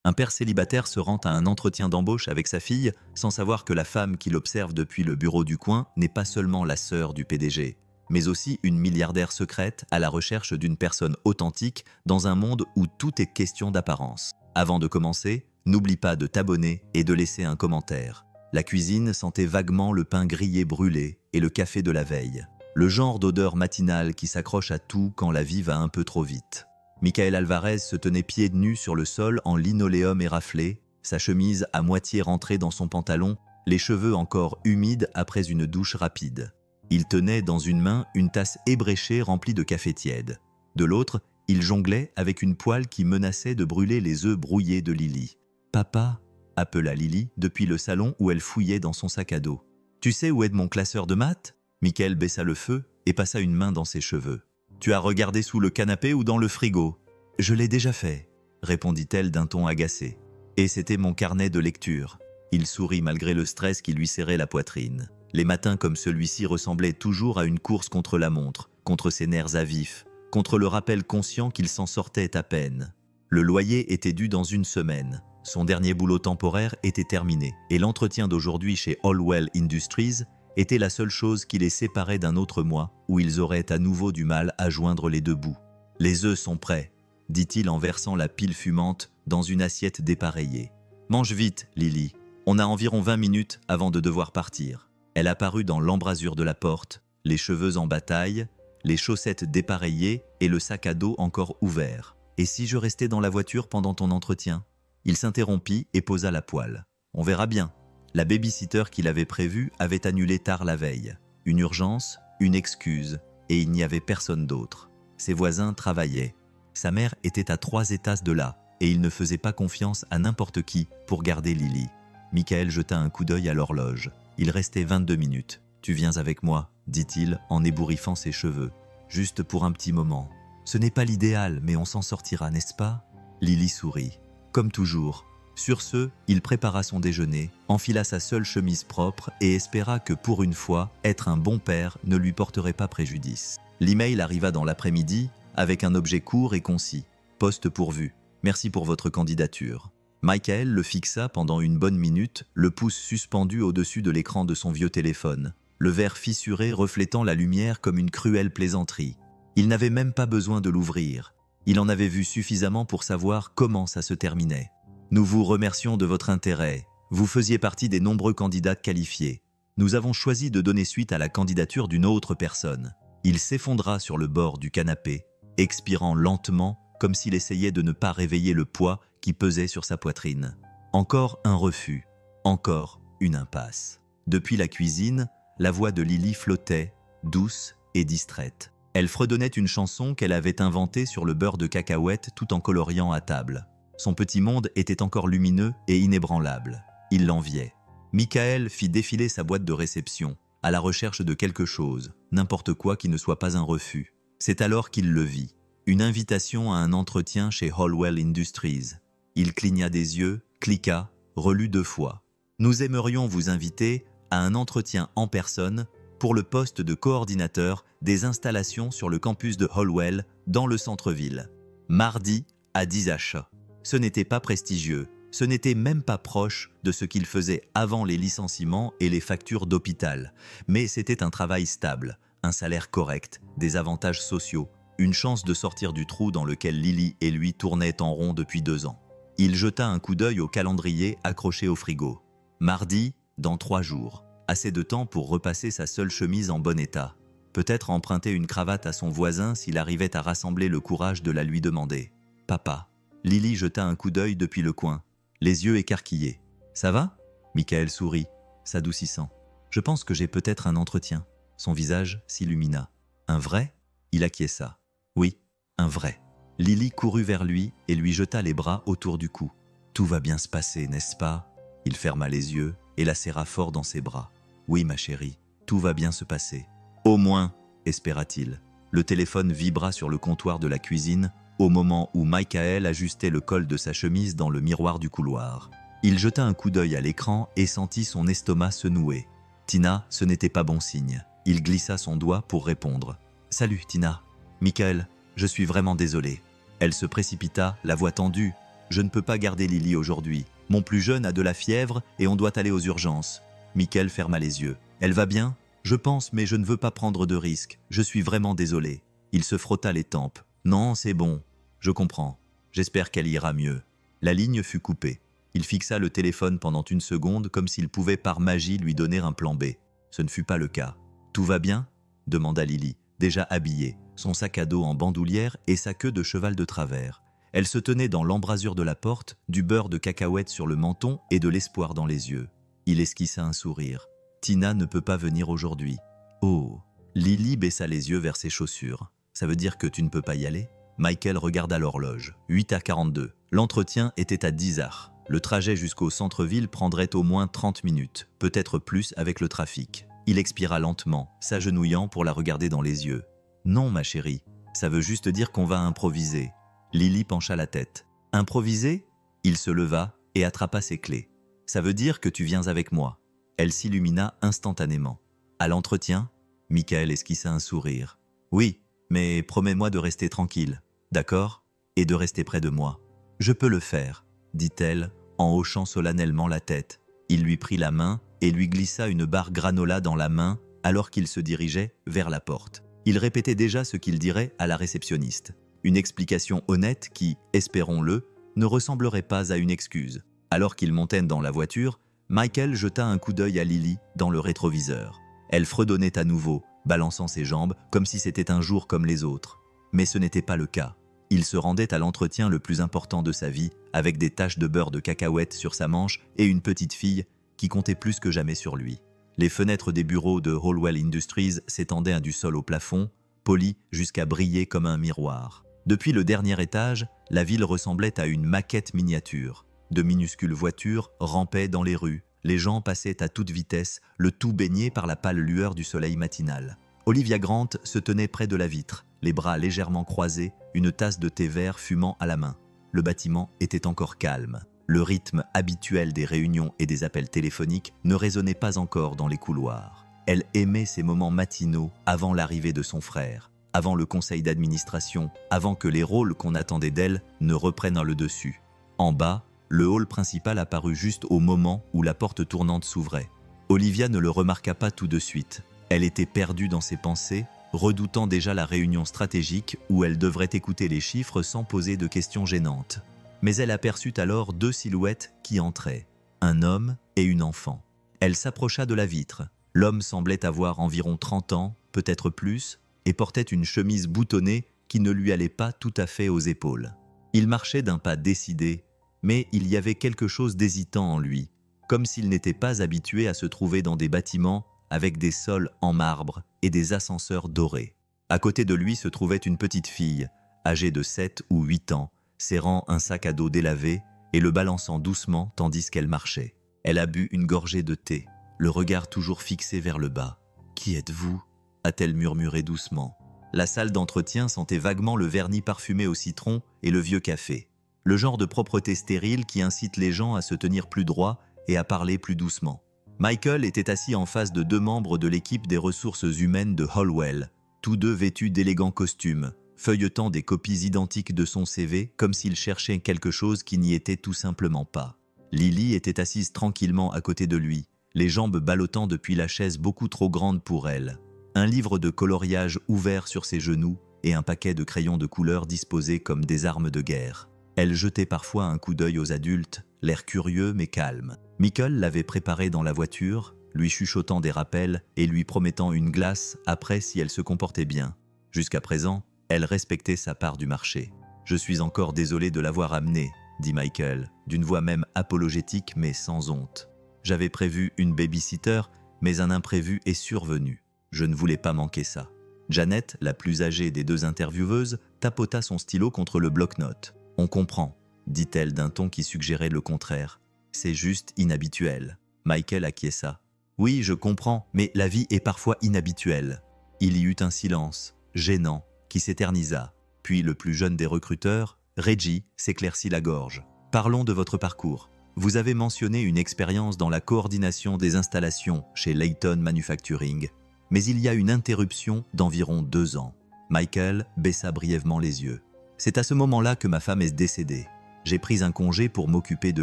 Un père célibataire se rend à un entretien d'embauche avec sa fille sans savoir que la femme qu'il observe depuis le bureau du coin n'est pas seulement la sœur du PDG, mais aussi une milliardaire secrète à la recherche d'une personne authentique dans un monde où tout est question d'apparence. Avant de commencer, n'oublie pas de t'abonner et de laisser un commentaire. La cuisine sentait vaguement le pain grillé brûlé et le café de la veille. Le genre d'odeur matinale qui s'accroche à tout quand la vie va un peu trop vite. Michael Alvarez se tenait pieds nus sur le sol en linoléum éraflé, sa chemise à moitié rentrée dans son pantalon, les cheveux encore humides après une douche rapide. Il tenait dans une main une tasse ébréchée remplie de café tiède. De l'autre, il jonglait avec une poêle qui menaçait de brûler les œufs brouillés de Lily. « Papa » appela Lily depuis le salon où elle fouillait dans son sac à dos. « Tu sais où est mon classeur de maths ?» Michael baissa le feu et passa une main dans ses cheveux. « Tu as regardé sous le canapé ou dans le frigo ?»« Je l'ai déjà fait » répondit-elle d'un ton agacé. « Et c'était mon carnet de lecture. » Il sourit malgré le stress qui lui serrait la poitrine. Les matins comme celui-ci ressemblaient toujours à une course contre la montre, contre ses nerfs à vif, contre le rappel conscient qu'il s'en sortait à peine. Le loyer était dû dans une semaine. Son dernier boulot temporaire était terminé et l'entretien d'aujourd'hui chez Hollwell Industries était la seule chose qui les séparait d'un autre mois où ils auraient à nouveau du mal à joindre les deux bouts. « Les œufs sont prêts », dit-il en versant la pile fumante dans une assiette dépareillée. « Mange vite, Lily. On a environ 20 minutes avant de devoir partir. » Elle apparut dans l'embrasure de la porte, les cheveux en bataille, les chaussettes dépareillées et le sac à dos encore ouvert. « Et si je restais dans la voiture pendant ton entretien ?» Il s'interrompit et posa la poêle. « On verra bien. » La baby-sitter qu'il avait prévue avait annulé tard la veille. Une urgence, une excuse, et il n'y avait personne d'autre. Ses voisins travaillaient. Sa mère était à 3 étages de là, et il ne faisait pas confiance à n'importe qui pour garder Lily. Michael jeta un coup d'œil à l'horloge. Il restait 22 minutes. « Tu viens avec moi » dit-il en ébouriffant ses cheveux. « Juste pour un petit moment. Ce n'est pas l'idéal, mais on s'en sortira, n'est-ce pas ?» Lily sourit. Comme toujours. Sur ce, il prépara son déjeuner, enfila sa seule chemise propre et espéra que pour une fois, être un bon père ne lui porterait pas préjudice. L'email arriva dans l'après-midi avec un objet court et concis. « Poste pourvu. Merci pour votre candidature. » Michael le fixa pendant une bonne minute, le pouce suspendu au-dessus de l'écran de son vieux téléphone, le verre fissuré reflétant la lumière comme une cruelle plaisanterie. Il n'avait même pas besoin de l'ouvrir. Il en avait vu suffisamment pour savoir comment ça se terminait. « Nous vous remercions de votre intérêt. Vous faisiez partie des nombreux candidats qualifiés. Nous avons choisi de donner suite à la candidature d'une autre personne. » Il s'effondra sur le bord du canapé, expirant lentement comme s'il essayait de ne pas réveiller le poids qui pesait sur sa poitrine. Encore un refus, encore une impasse. Depuis la cuisine, la voix de Lily flottait, douce et distraite. Elle fredonnait une chanson qu'elle avait inventée sur le beurre de cacahuète tout en coloriant à table. Son petit monde était encore lumineux et inébranlable. Il l'enviait. Michael fit défiler sa boîte de réception, à la recherche de quelque chose, n'importe quoi qui ne soit pas un refus. C'est alors qu'il le vit. Une invitation à un entretien chez Hollwell Industries. Il cligna des yeux, cliqua, relut 2 fois. « Nous aimerions vous inviter à un entretien en personne pour le poste de coordinateur des installations sur le campus de Hollwell dans le centre-ville. Mardi à 10h. » Ce n'était pas prestigieux, ce n'était même pas proche de ce qu'il faisait avant les licenciements et les factures d'hôpital, mais c'était un travail stable, un salaire correct, des avantages sociaux, une chance de sortir du trou dans lequel Lily et lui tournaient en rond depuis 2 ans. Il jeta un coup d'œil au calendrier accroché au frigo. Mardi, dans 3 jours. Assez de temps pour repasser sa seule chemise en bon état. Peut-être emprunter une cravate à son voisin s'il arrivait à rassembler le courage de la lui demander. « Papa ». Lily jeta un coup d'œil depuis le coin, les yeux écarquillés. « Ça va ?» Michael sourit, s'adoucissant. « Je pense que j'ai peut-être un entretien. » Son visage s'illumina. « Un vrai ?» Il acquiesça. « Oui, un vrai. » Lily courut vers lui et lui jeta les bras autour du cou. « Tout va bien se passer, n'est-ce pas ?» Il ferma les yeux et la serra fort dans ses bras. « Oui, ma chérie, tout va bien se passer. »« Au moins, » espéra-t-il. Le téléphone vibra sur le comptoir de la cuisine au moment où Michael ajustait le col de sa chemise dans le miroir du couloir. Il jeta un coup d'œil à l'écran et sentit son estomac se nouer. Tina, ce n'était pas bon signe. Il glissa son doigt pour répondre. « Salut, Tina. Michael, je suis vraiment désolé. » Elle se précipita, la voix tendue. « Je ne peux pas garder Lily aujourd'hui. Mon plus jeune a de la fièvre et on doit aller aux urgences. Michael ferma les yeux. Elle va bien? Je pense, mais je ne veux pas prendre de risques. Je suis vraiment désolé. Il se frotta les tempes. Non, c'est bon. Je comprends. J'espère qu'elle ira mieux. La ligne fut coupée. Il fixa le téléphone pendant une seconde comme s'il pouvait par magie lui donner un plan B. Ce ne fut pas le cas. Tout va bien? Demanda Lily, déjà habillée, son sac à dos en bandoulière et sa queue de cheval de travers. Elle se tenait dans l'embrasure de la porte, du beurre de cacahuète sur le menton et de l'espoir dans les yeux. Il esquissa un sourire. Tina ne peut pas venir aujourd'hui. Oh! Lily baissa les yeux vers ses chaussures. Ça veut dire que tu ne peux pas y aller? Michael regarda l'horloge. 8h42. L'entretien était à 10h. Le trajet jusqu'au centre-ville prendrait au moins 30 minutes, peut-être plus avec le trafic. Il expira lentement, s'agenouillant pour la regarder dans les yeux. Non, ma chérie, ça veut juste dire qu'on va improviser. Lily pencha la tête. Improviser? Il se leva et attrapa ses clés. Ça veut dire que tu viens avec moi. Elle s'illumina instantanément. À l'entretien, Michael esquissa un sourire. Oui, mais promets-moi de rester tranquille, d'accord? Et de rester près de moi. Je peux le faire, dit-elle en hochant solennellement la tête. Il lui prit la main et lui glissa une barre granola dans la main alors qu'il se dirigeait vers la porte. Il répétait déjà ce qu'il dirait à la réceptionniste. Une explication honnête qui, espérons-le, ne ressemblerait pas à une excuse. Alors qu'ils montaient dans la voiture, Michael jeta un coup d'œil à Lily dans le rétroviseur. Elle fredonnait à nouveau, balançant ses jambes comme si c'était un jour comme les autres. Mais ce n'était pas le cas. Il se rendait à l'entretien le plus important de sa vie, avec des taches de beurre de cacahuète sur sa manche et une petite fille qui comptait plus que jamais sur lui. Les fenêtres des bureaux de Hollwell Industries s'étendaient du sol au plafond, polies jusqu'à briller comme un miroir. Depuis le dernier étage, la ville ressemblait à une maquette miniature. De minuscules voitures rampaient dans les rues, les gens passaient à toute vitesse, le tout baigné par la pâle lueur du soleil matinal. Olivia Grant se tenait près de la vitre, les bras légèrement croisés, une tasse de thé vert fumant à la main. Le bâtiment était encore calme. Le rythme habituel des réunions et des appels téléphoniques ne résonnait pas encore dans les couloirs. Elle aimait ces moments matinaux avant l'arrivée de son frère, avant le conseil d'administration, avant que les rôles qu'on attendait d'elle ne reprennent le dessus. En bas, le hall principal apparut juste au moment où la porte tournante s'ouvrait. Olivia ne le remarqua pas tout de suite. Elle était perdue dans ses pensées, redoutant déjà la réunion stratégique où elle devrait écouter les chiffres sans poser de questions gênantes. Mais elle aperçut alors deux silhouettes qui entraient, un homme et une enfant. Elle s'approcha de la vitre. L'homme semblait avoir environ 30 ans, peut-être plus, et portait une chemise boutonnée qui ne lui allait pas tout à fait aux épaules. Il marchait d'un pas décidé, mais il y avait quelque chose d'hésitant en lui, comme s'il n'était pas habitué à se trouver dans des bâtiments avec des sols en marbre et des ascenseurs dorés. À côté de lui se trouvait une petite fille, âgée de 7 ou 8 ans, serrant un sac à dos délavé et le balançant doucement tandis qu'elle marchait. Elle a bu une gorgée de thé, le regard toujours fixé vers le bas. « Qui êtes-vous » a-t-elle murmuré doucement. La salle d'entretien sentait vaguement le vernis parfumé au citron et le vieux café. Le genre de propreté stérile qui incite les gens à se tenir plus droit et à parler plus doucement. Michael était assis en face de deux membres de l'équipe des ressources humaines de Hollwell, tous deux vêtus d'élégants costumes, feuilletant des copies identiques de son CV comme s'il cherchait quelque chose qui n'y était tout simplement pas. Lily était assise tranquillement à côté de lui, les jambes ballottant depuis la chaise beaucoup trop grande pour elle. Un livre de coloriage ouvert sur ses genoux et un paquet de crayons de couleur disposés comme des armes de guerre. Elle jetait parfois un coup d'œil aux adultes, l'air curieux mais calme. Michael l'avait préparée dans la voiture, lui chuchotant des rappels et lui promettant une glace après si elle se comportait bien. Jusqu'à présent, elle respectait sa part du marché. « Je suis encore désolé de l'avoir amenée », dit Michael, d'une voix même apologétique mais sans honte. « J'avais prévu une baby-sitter, mais un imprévu est survenu. Je ne voulais pas manquer ça. » Janet, la plus âgée des deux intervieweuses, tapota son stylo contre le bloc-notes. « On comprend », dit-elle d'un ton qui suggérait le contraire. « C'est juste inhabituel. » Michael acquiesça. « Oui, je comprends, mais la vie est parfois inhabituelle. » Il y eut un silence, gênant, qui s'éternisa. Puis le plus jeune des recruteurs, Reggie, s'éclaircit la gorge. « Parlons de votre parcours. Vous avez mentionné une expérience dans la coordination des installations chez Layton Manufacturing, mais il y a une interruption d'environ 2 ans. » Michael baissa brièvement les yeux. « C'est à ce moment-là que ma femme est décédée. J'ai pris un congé pour m'occuper de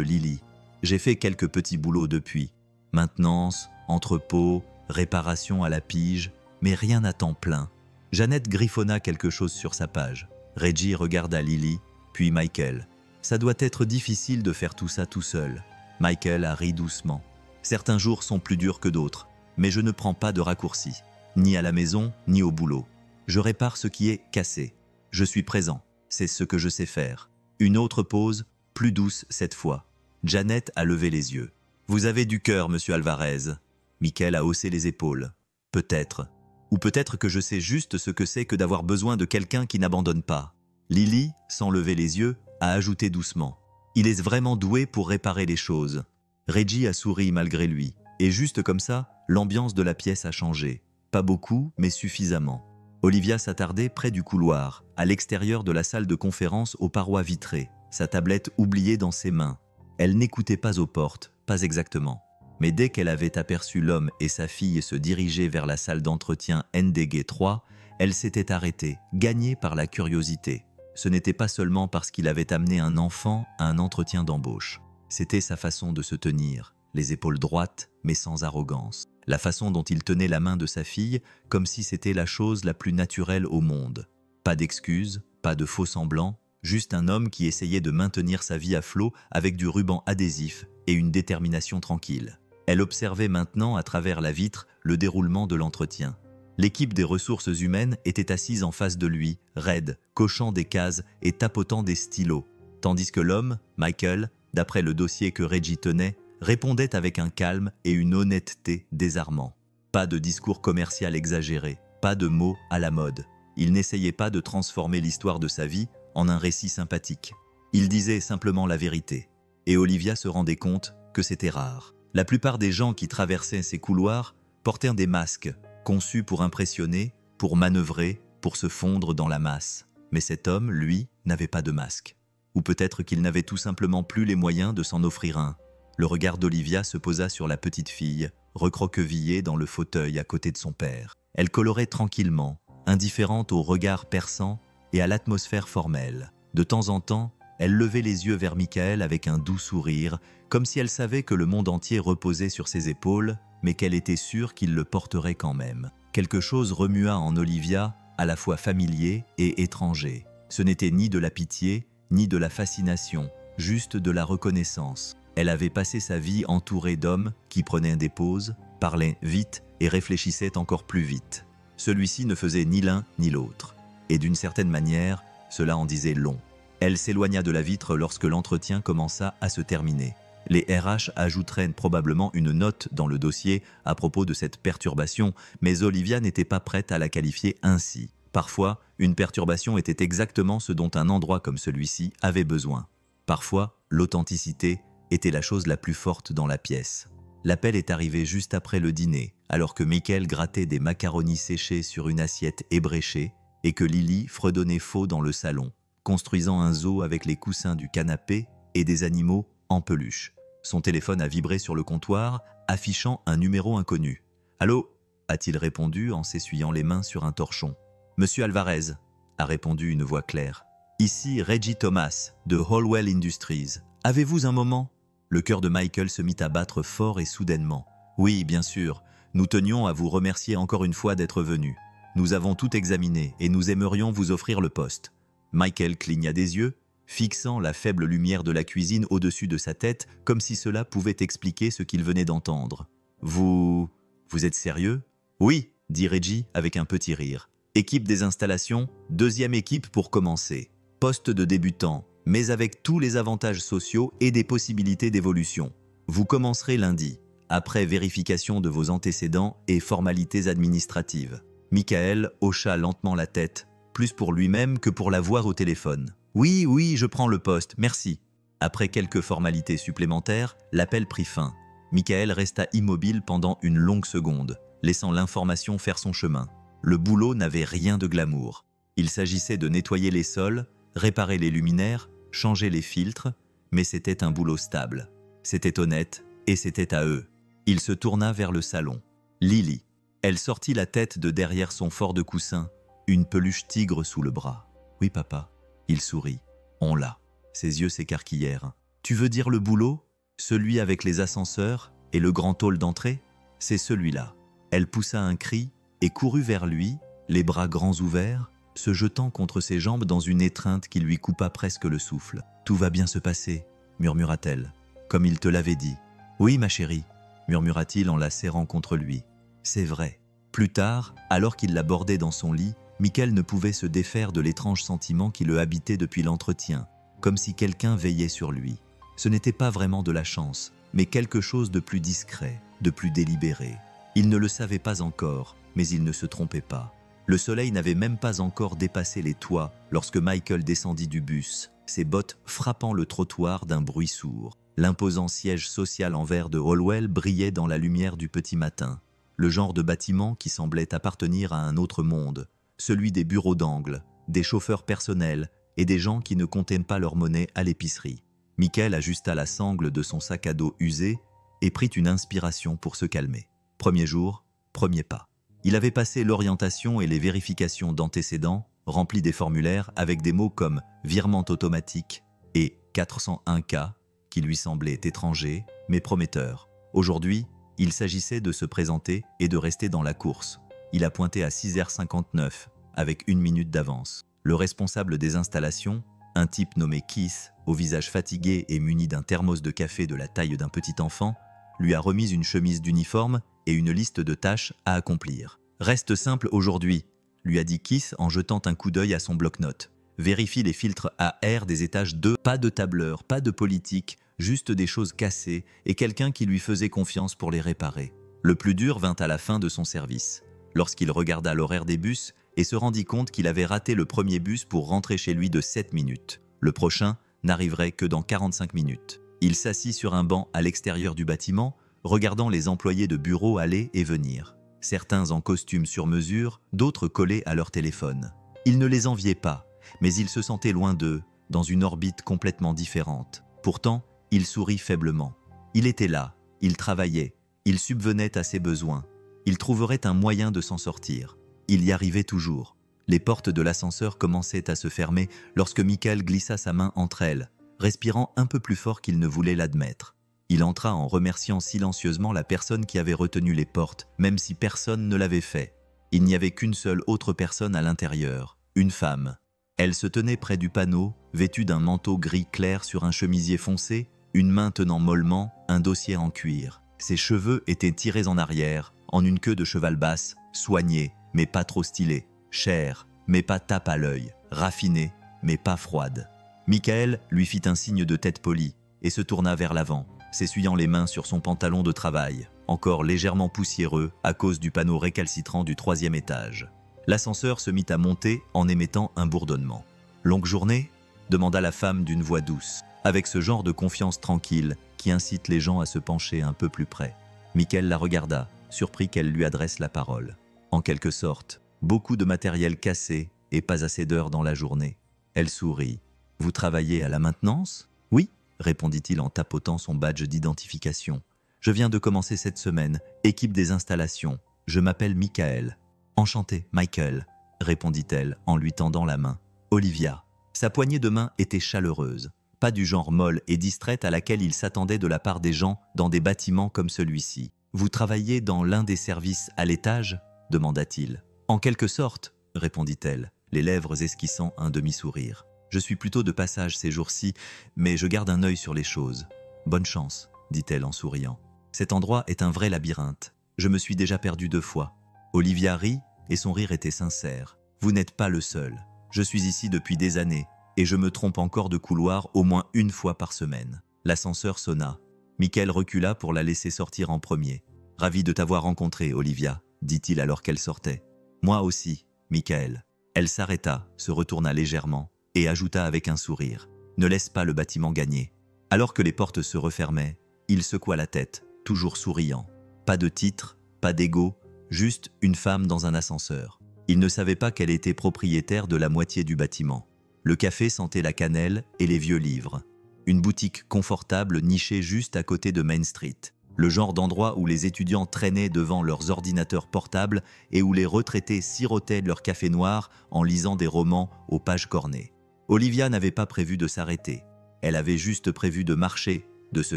Lily. J'ai fait quelques petits boulots depuis. Maintenance, entrepôt, réparation à la pige, mais rien à temps plein. Jeannette griffonna quelque chose sur sa page. Reggie regarda Lily, puis Michael. Ça doit être difficile de faire tout ça tout seul. Michael a ri doucement. Certains jours sont plus durs que d'autres, mais je ne prends pas de raccourcis, ni à la maison, ni au boulot. Je répare ce qui est cassé. Je suis présent, c'est ce que je sais faire. Une autre pause, plus douce cette fois. Jeannette a levé les yeux. Vous avez du cœur, monsieur Alvarez. Michael a haussé les épaules. Peut-être. Ou peut-être que je sais juste ce que c'est que d'avoir besoin de quelqu'un qui n'abandonne pas. Lily, sans lever les yeux, a ajouté doucement. Il est vraiment doué pour réparer les choses. Reggie a souri malgré lui. Et juste comme ça, l'ambiance de la pièce a changé. Pas beaucoup, mais suffisamment. Olivia s'attardait près du couloir, à l'extérieur de la salle de conférence aux parois vitrées, sa tablette oubliée dans ses mains. Elle n'écoutait pas aux portes, pas exactement. Mais dès qu'elle avait aperçu l'homme et sa fille se diriger vers la salle d'entretien NDG 3, elle s'était arrêtée, gagnée par la curiosité. Ce n'était pas seulement parce qu'il avait amené un enfant à un entretien d'embauche. C'était sa façon de se tenir, les épaules droites, mais sans arrogance. La façon dont il tenait la main de sa fille, comme si c'était la chose la plus naturelle au monde. Pas d'excuses, pas de faux semblants, juste un homme qui essayait de maintenir sa vie à flot avec du ruban adhésif et une détermination tranquille. Elle observait maintenant à travers la vitre le déroulement de l'entretien. L'équipe des ressources humaines était assise en face de lui, raide, cochant des cases et tapotant des stylos, tandis que l'homme, Michael, d'après le dossier que Reggie tenait, répondait avec un calme et une honnêteté désarmants. Pas de discours commercial exagéré, pas de mots à la mode. Il n'essayait pas de transformer l'histoire de sa vie en un récit sympathique. Il disait simplement la vérité. Et Olivia se rendait compte que c'était rare. La plupart des gens qui traversaient ces couloirs portaient des masques, conçus pour impressionner, pour manœuvrer, pour se fondre dans la masse. Mais cet homme, lui, n'avait pas de masque. Ou peut-être qu'il n'avait tout simplement plus les moyens de s'en offrir un. Le regard d'Olivia se posa sur la petite fille, recroquevillée dans le fauteuil à côté de son père. Elle colorait tranquillement, indifférente au regard perçant et à l'atmosphère formelle. De temps en temps, elle levait les yeux vers Michael avec un doux sourire, comme si elle savait que le monde entier reposait sur ses épaules, mais qu'elle était sûre qu'il le porterait quand même. Quelque chose remua en Olivia, à la fois familier et étranger. Ce n'était ni de la pitié, ni de la fascination, juste de la reconnaissance. Elle avait passé sa vie entourée d'hommes qui prenaient des pauses, parlaient vite et réfléchissaient encore plus vite. Celui-ci ne faisait ni l'un ni l'autre. Et d'une certaine manière, cela en disait long. Elle s'éloigna de la vitre lorsque l'entretien commença à se terminer. Les RH ajouteraient probablement une note dans le dossier à propos de cette perturbation, mais Olivia n'était pas prête à la qualifier ainsi. Parfois, une perturbation était exactement ce dont un endroit comme celui-ci avait besoin. Parfois, l'authenticité était la chose la plus forte dans la pièce. L'appel est arrivé juste après le dîner, alors que Michael grattait des macaronis séchés sur une assiette ébréchée et que Lily fredonnait faux dans le salon, construisant un zoo avec les coussins du canapé et des animaux en peluche. Son téléphone a vibré sur le comptoir, affichant un numéro inconnu. « Allô ?» a-t-il répondu en s'essuyant les mains sur un torchon. « Monsieur Alvarez » a répondu une voix claire. « Ici Reggie Thomas, de Hallwell Industries. Avez-vous un moment ?» Le cœur de Michael se mit à battre fort et soudainement. « Oui, bien sûr. Nous tenions à vous remercier encore une fois d'être venu. Nous avons tout examiné et nous aimerions vous offrir le poste. » Michael cligna des yeux, fixant la faible lumière de la cuisine au-dessus de sa tête, comme si cela pouvait expliquer ce qu'il venait d'entendre. « Vous êtes sérieux ?»« Oui, » dit Reggie avec un petit rire. « Équipe des installations, deuxième équipe pour commencer. Poste de débutant, mais avec tous les avantages sociaux et des possibilités d'évolution. Vous commencerez lundi, après vérification de vos antécédents et formalités administratives. » Michael hocha lentement la tête, plus pour lui-même que pour la voir au téléphone. « Oui, je prends le poste, merci. » Après quelques formalités supplémentaires, l'appel prit fin. Michael resta immobile pendant une longue seconde, laissant l'information faire son chemin. Le boulot n'avait rien de glamour. Il s'agissait de nettoyer les sols, réparer les luminaires, changer les filtres, mais c'était un boulot stable. C'était honnête et c'était à eux. Il se tourna vers le salon. Lily. Elle sortit la tête de derrière son fort de coussin, une peluche tigre sous le bras. « Oui, papa. » Il sourit. « On l'a. » Ses yeux s'écarquillèrent. « Tu veux dire le boulot? Celui avec les ascenseurs et le grand hall d'entrée? C'est celui-là. » Elle poussa un cri et courut vers lui, les bras grands ouverts, se jetant contre ses jambes dans une étreinte qui lui coupa presque le souffle. « Tout va bien se passer, » murmura-t-elle, « comme il te l'avait dit. »« Oui, ma chérie, » murmura-t-il en la serrant contre lui. « C'est vrai. » Plus tard, alors qu'il l'abordait dans son lit, Michael ne pouvait se défaire de l'étrange sentiment qui le habitait depuis l'entretien, comme si quelqu'un veillait sur lui. Ce n'était pas vraiment de la chance, mais quelque chose de plus discret, de plus délibéré. Il ne le savait pas encore, mais il ne se trompait pas. Le soleil n'avait même pas encore dépassé les toits lorsque Michael descendit du bus, ses bottes frappant le trottoir d'un bruit sourd. L'imposant siège social en verre de Hollowell brillait dans la lumière du petit matin. Le genre de bâtiment qui semblait appartenir à un autre monde, celui des bureaux d'angle, des chauffeurs personnels et des gens qui ne comptaient pas leur monnaie à l'épicerie. Michael ajusta la sangle de son sac à dos usé et prit une inspiration pour se calmer. Premier jour, premier pas. Il avait passé l'orientation et les vérifications d'antécédents, rempli des formulaires avec des mots comme « virement automatique » et « 401K » qui lui semblaient étrangers, mais prometteurs. Aujourd'hui, il s'agissait de se présenter et de rester dans la course. Il a pointé à 6h59, avec 1 minute d'avance. Le responsable des installations, un type nommé Keith, au visage fatigué et muni d'un thermos de café de la taille d'un petit enfant, lui a remis une chemise d'uniforme et une liste de tâches à accomplir. « Reste simple aujourd'hui », lui a dit Keith en jetant un coup d'œil à son bloc-notes. « Vérifie les filtres AR des étages 2, pas de tableur, pas de politique, juste des choses cassées et quelqu'un qui lui faisait confiance pour les réparer. » Le plus dur vint à la fin de son service, lorsqu'il regarda l'horaire des bus et se rendit compte qu'il avait raté le premier bus pour rentrer chez lui de 7 minutes. Le prochain n'arriverait que dans 45 minutes. Il s'assit sur un banc à l'extérieur du bâtiment, regardant les employés de bureau aller et venir. Certains en costume sur mesure, d'autres collés à leur téléphone. Il ne les enviait pas, mais il se sentait loin d'eux, dans une orbite complètement différente. Pourtant, il sourit faiblement. Il était là, il travaillait, il subvenait à ses besoins. Il trouverait un moyen de s'en sortir. Il y arrivait toujours. Les portes de l'ascenseur commençaient à se fermer lorsque Michael glissa sa main entre elles, respirant un peu plus fort qu'il ne voulait l'admettre. Il entra en remerciant silencieusement la personne qui avait retenu les portes, même si personne ne l'avait fait. Il n'y avait qu'une seule autre personne à l'intérieur, une femme. Elle se tenait près du panneau, vêtue d'un manteau gris clair sur un chemisier foncé, une main tenant mollement un dossier en cuir. Ses cheveux étaient tirés en arrière, en une queue de cheval basse, soignée, mais pas trop stylée, chère, mais pas tape à l'œil, raffinée, mais pas froide. Michael lui fit un signe de tête polie et se tourna vers l'avant, s'essuyant les mains sur son pantalon de travail, encore légèrement poussiéreux à cause du panneau récalcitrant du 3e étage. L'ascenseur se mit à monter en émettant un bourdonnement. « Longue journée ?» demanda la femme d'une voix douce, avec ce genre de confiance tranquille qui incite les gens à se pencher un peu plus près. Michael la regarda, surpris qu'elle lui adresse la parole. En quelque sorte, beaucoup de matériel cassé et pas assez d'heures dans la journée. Elle sourit. « Vous travaillez à la maintenance ?»« Oui, » répondit-il en tapotant son badge d'identification. « Je viens de commencer cette semaine, équipe des installations. Je m'appelle Michael. »« Enchanté, Michael, » répondit-elle en lui tendant la main. « Olivia. » Sa poignée de main était chaleureuse, pas du genre molle et distraite à laquelle il s'attendait de la part des gens dans des bâtiments comme celui-ci. « Vous travaillez dans l'un des services à l'étage ?» demanda-t-il. « En quelque sorte, » répondit-elle, les lèvres esquissant un demi-sourire. « Je suis plutôt de passage ces jours-ci, mais je garde un œil sur les choses. Bonne chance, » dit-elle en souriant. « Cet endroit est un vrai labyrinthe. Je me suis déjà perdue 2 fois. » Olivia rit, et son rire était sincère. « Vous n'êtes pas le seul. Je suis ici depuis des années, et je me trompe encore de couloir au moins 1 fois par semaine. » L'ascenseur sonna. Michael recula pour la laisser sortir en premier. « Ravi de t'avoir rencontrée, Olivia, » dit-il alors qu'elle sortait. « Moi aussi, Michael. » Elle s'arrêta, se retourna légèrement et ajouta avec un sourire. « Ne laisse pas le bâtiment gagner. » Alors que les portes se refermaient, il secoua la tête, toujours souriant. Pas de titre, pas d'ego, juste une femme dans un ascenseur. Il ne savait pas qu'elle était propriétaire de la moitié du bâtiment. Le café sentait la cannelle et les vieux livres. Une boutique confortable nichée juste à côté de Main Street. Le genre d'endroit où les étudiants traînaient devant leurs ordinateurs portables et où les retraités sirotaient leur café noir en lisant des romans aux pages cornées. Olivia n'avait pas prévu de s'arrêter. Elle avait juste prévu de marcher, de se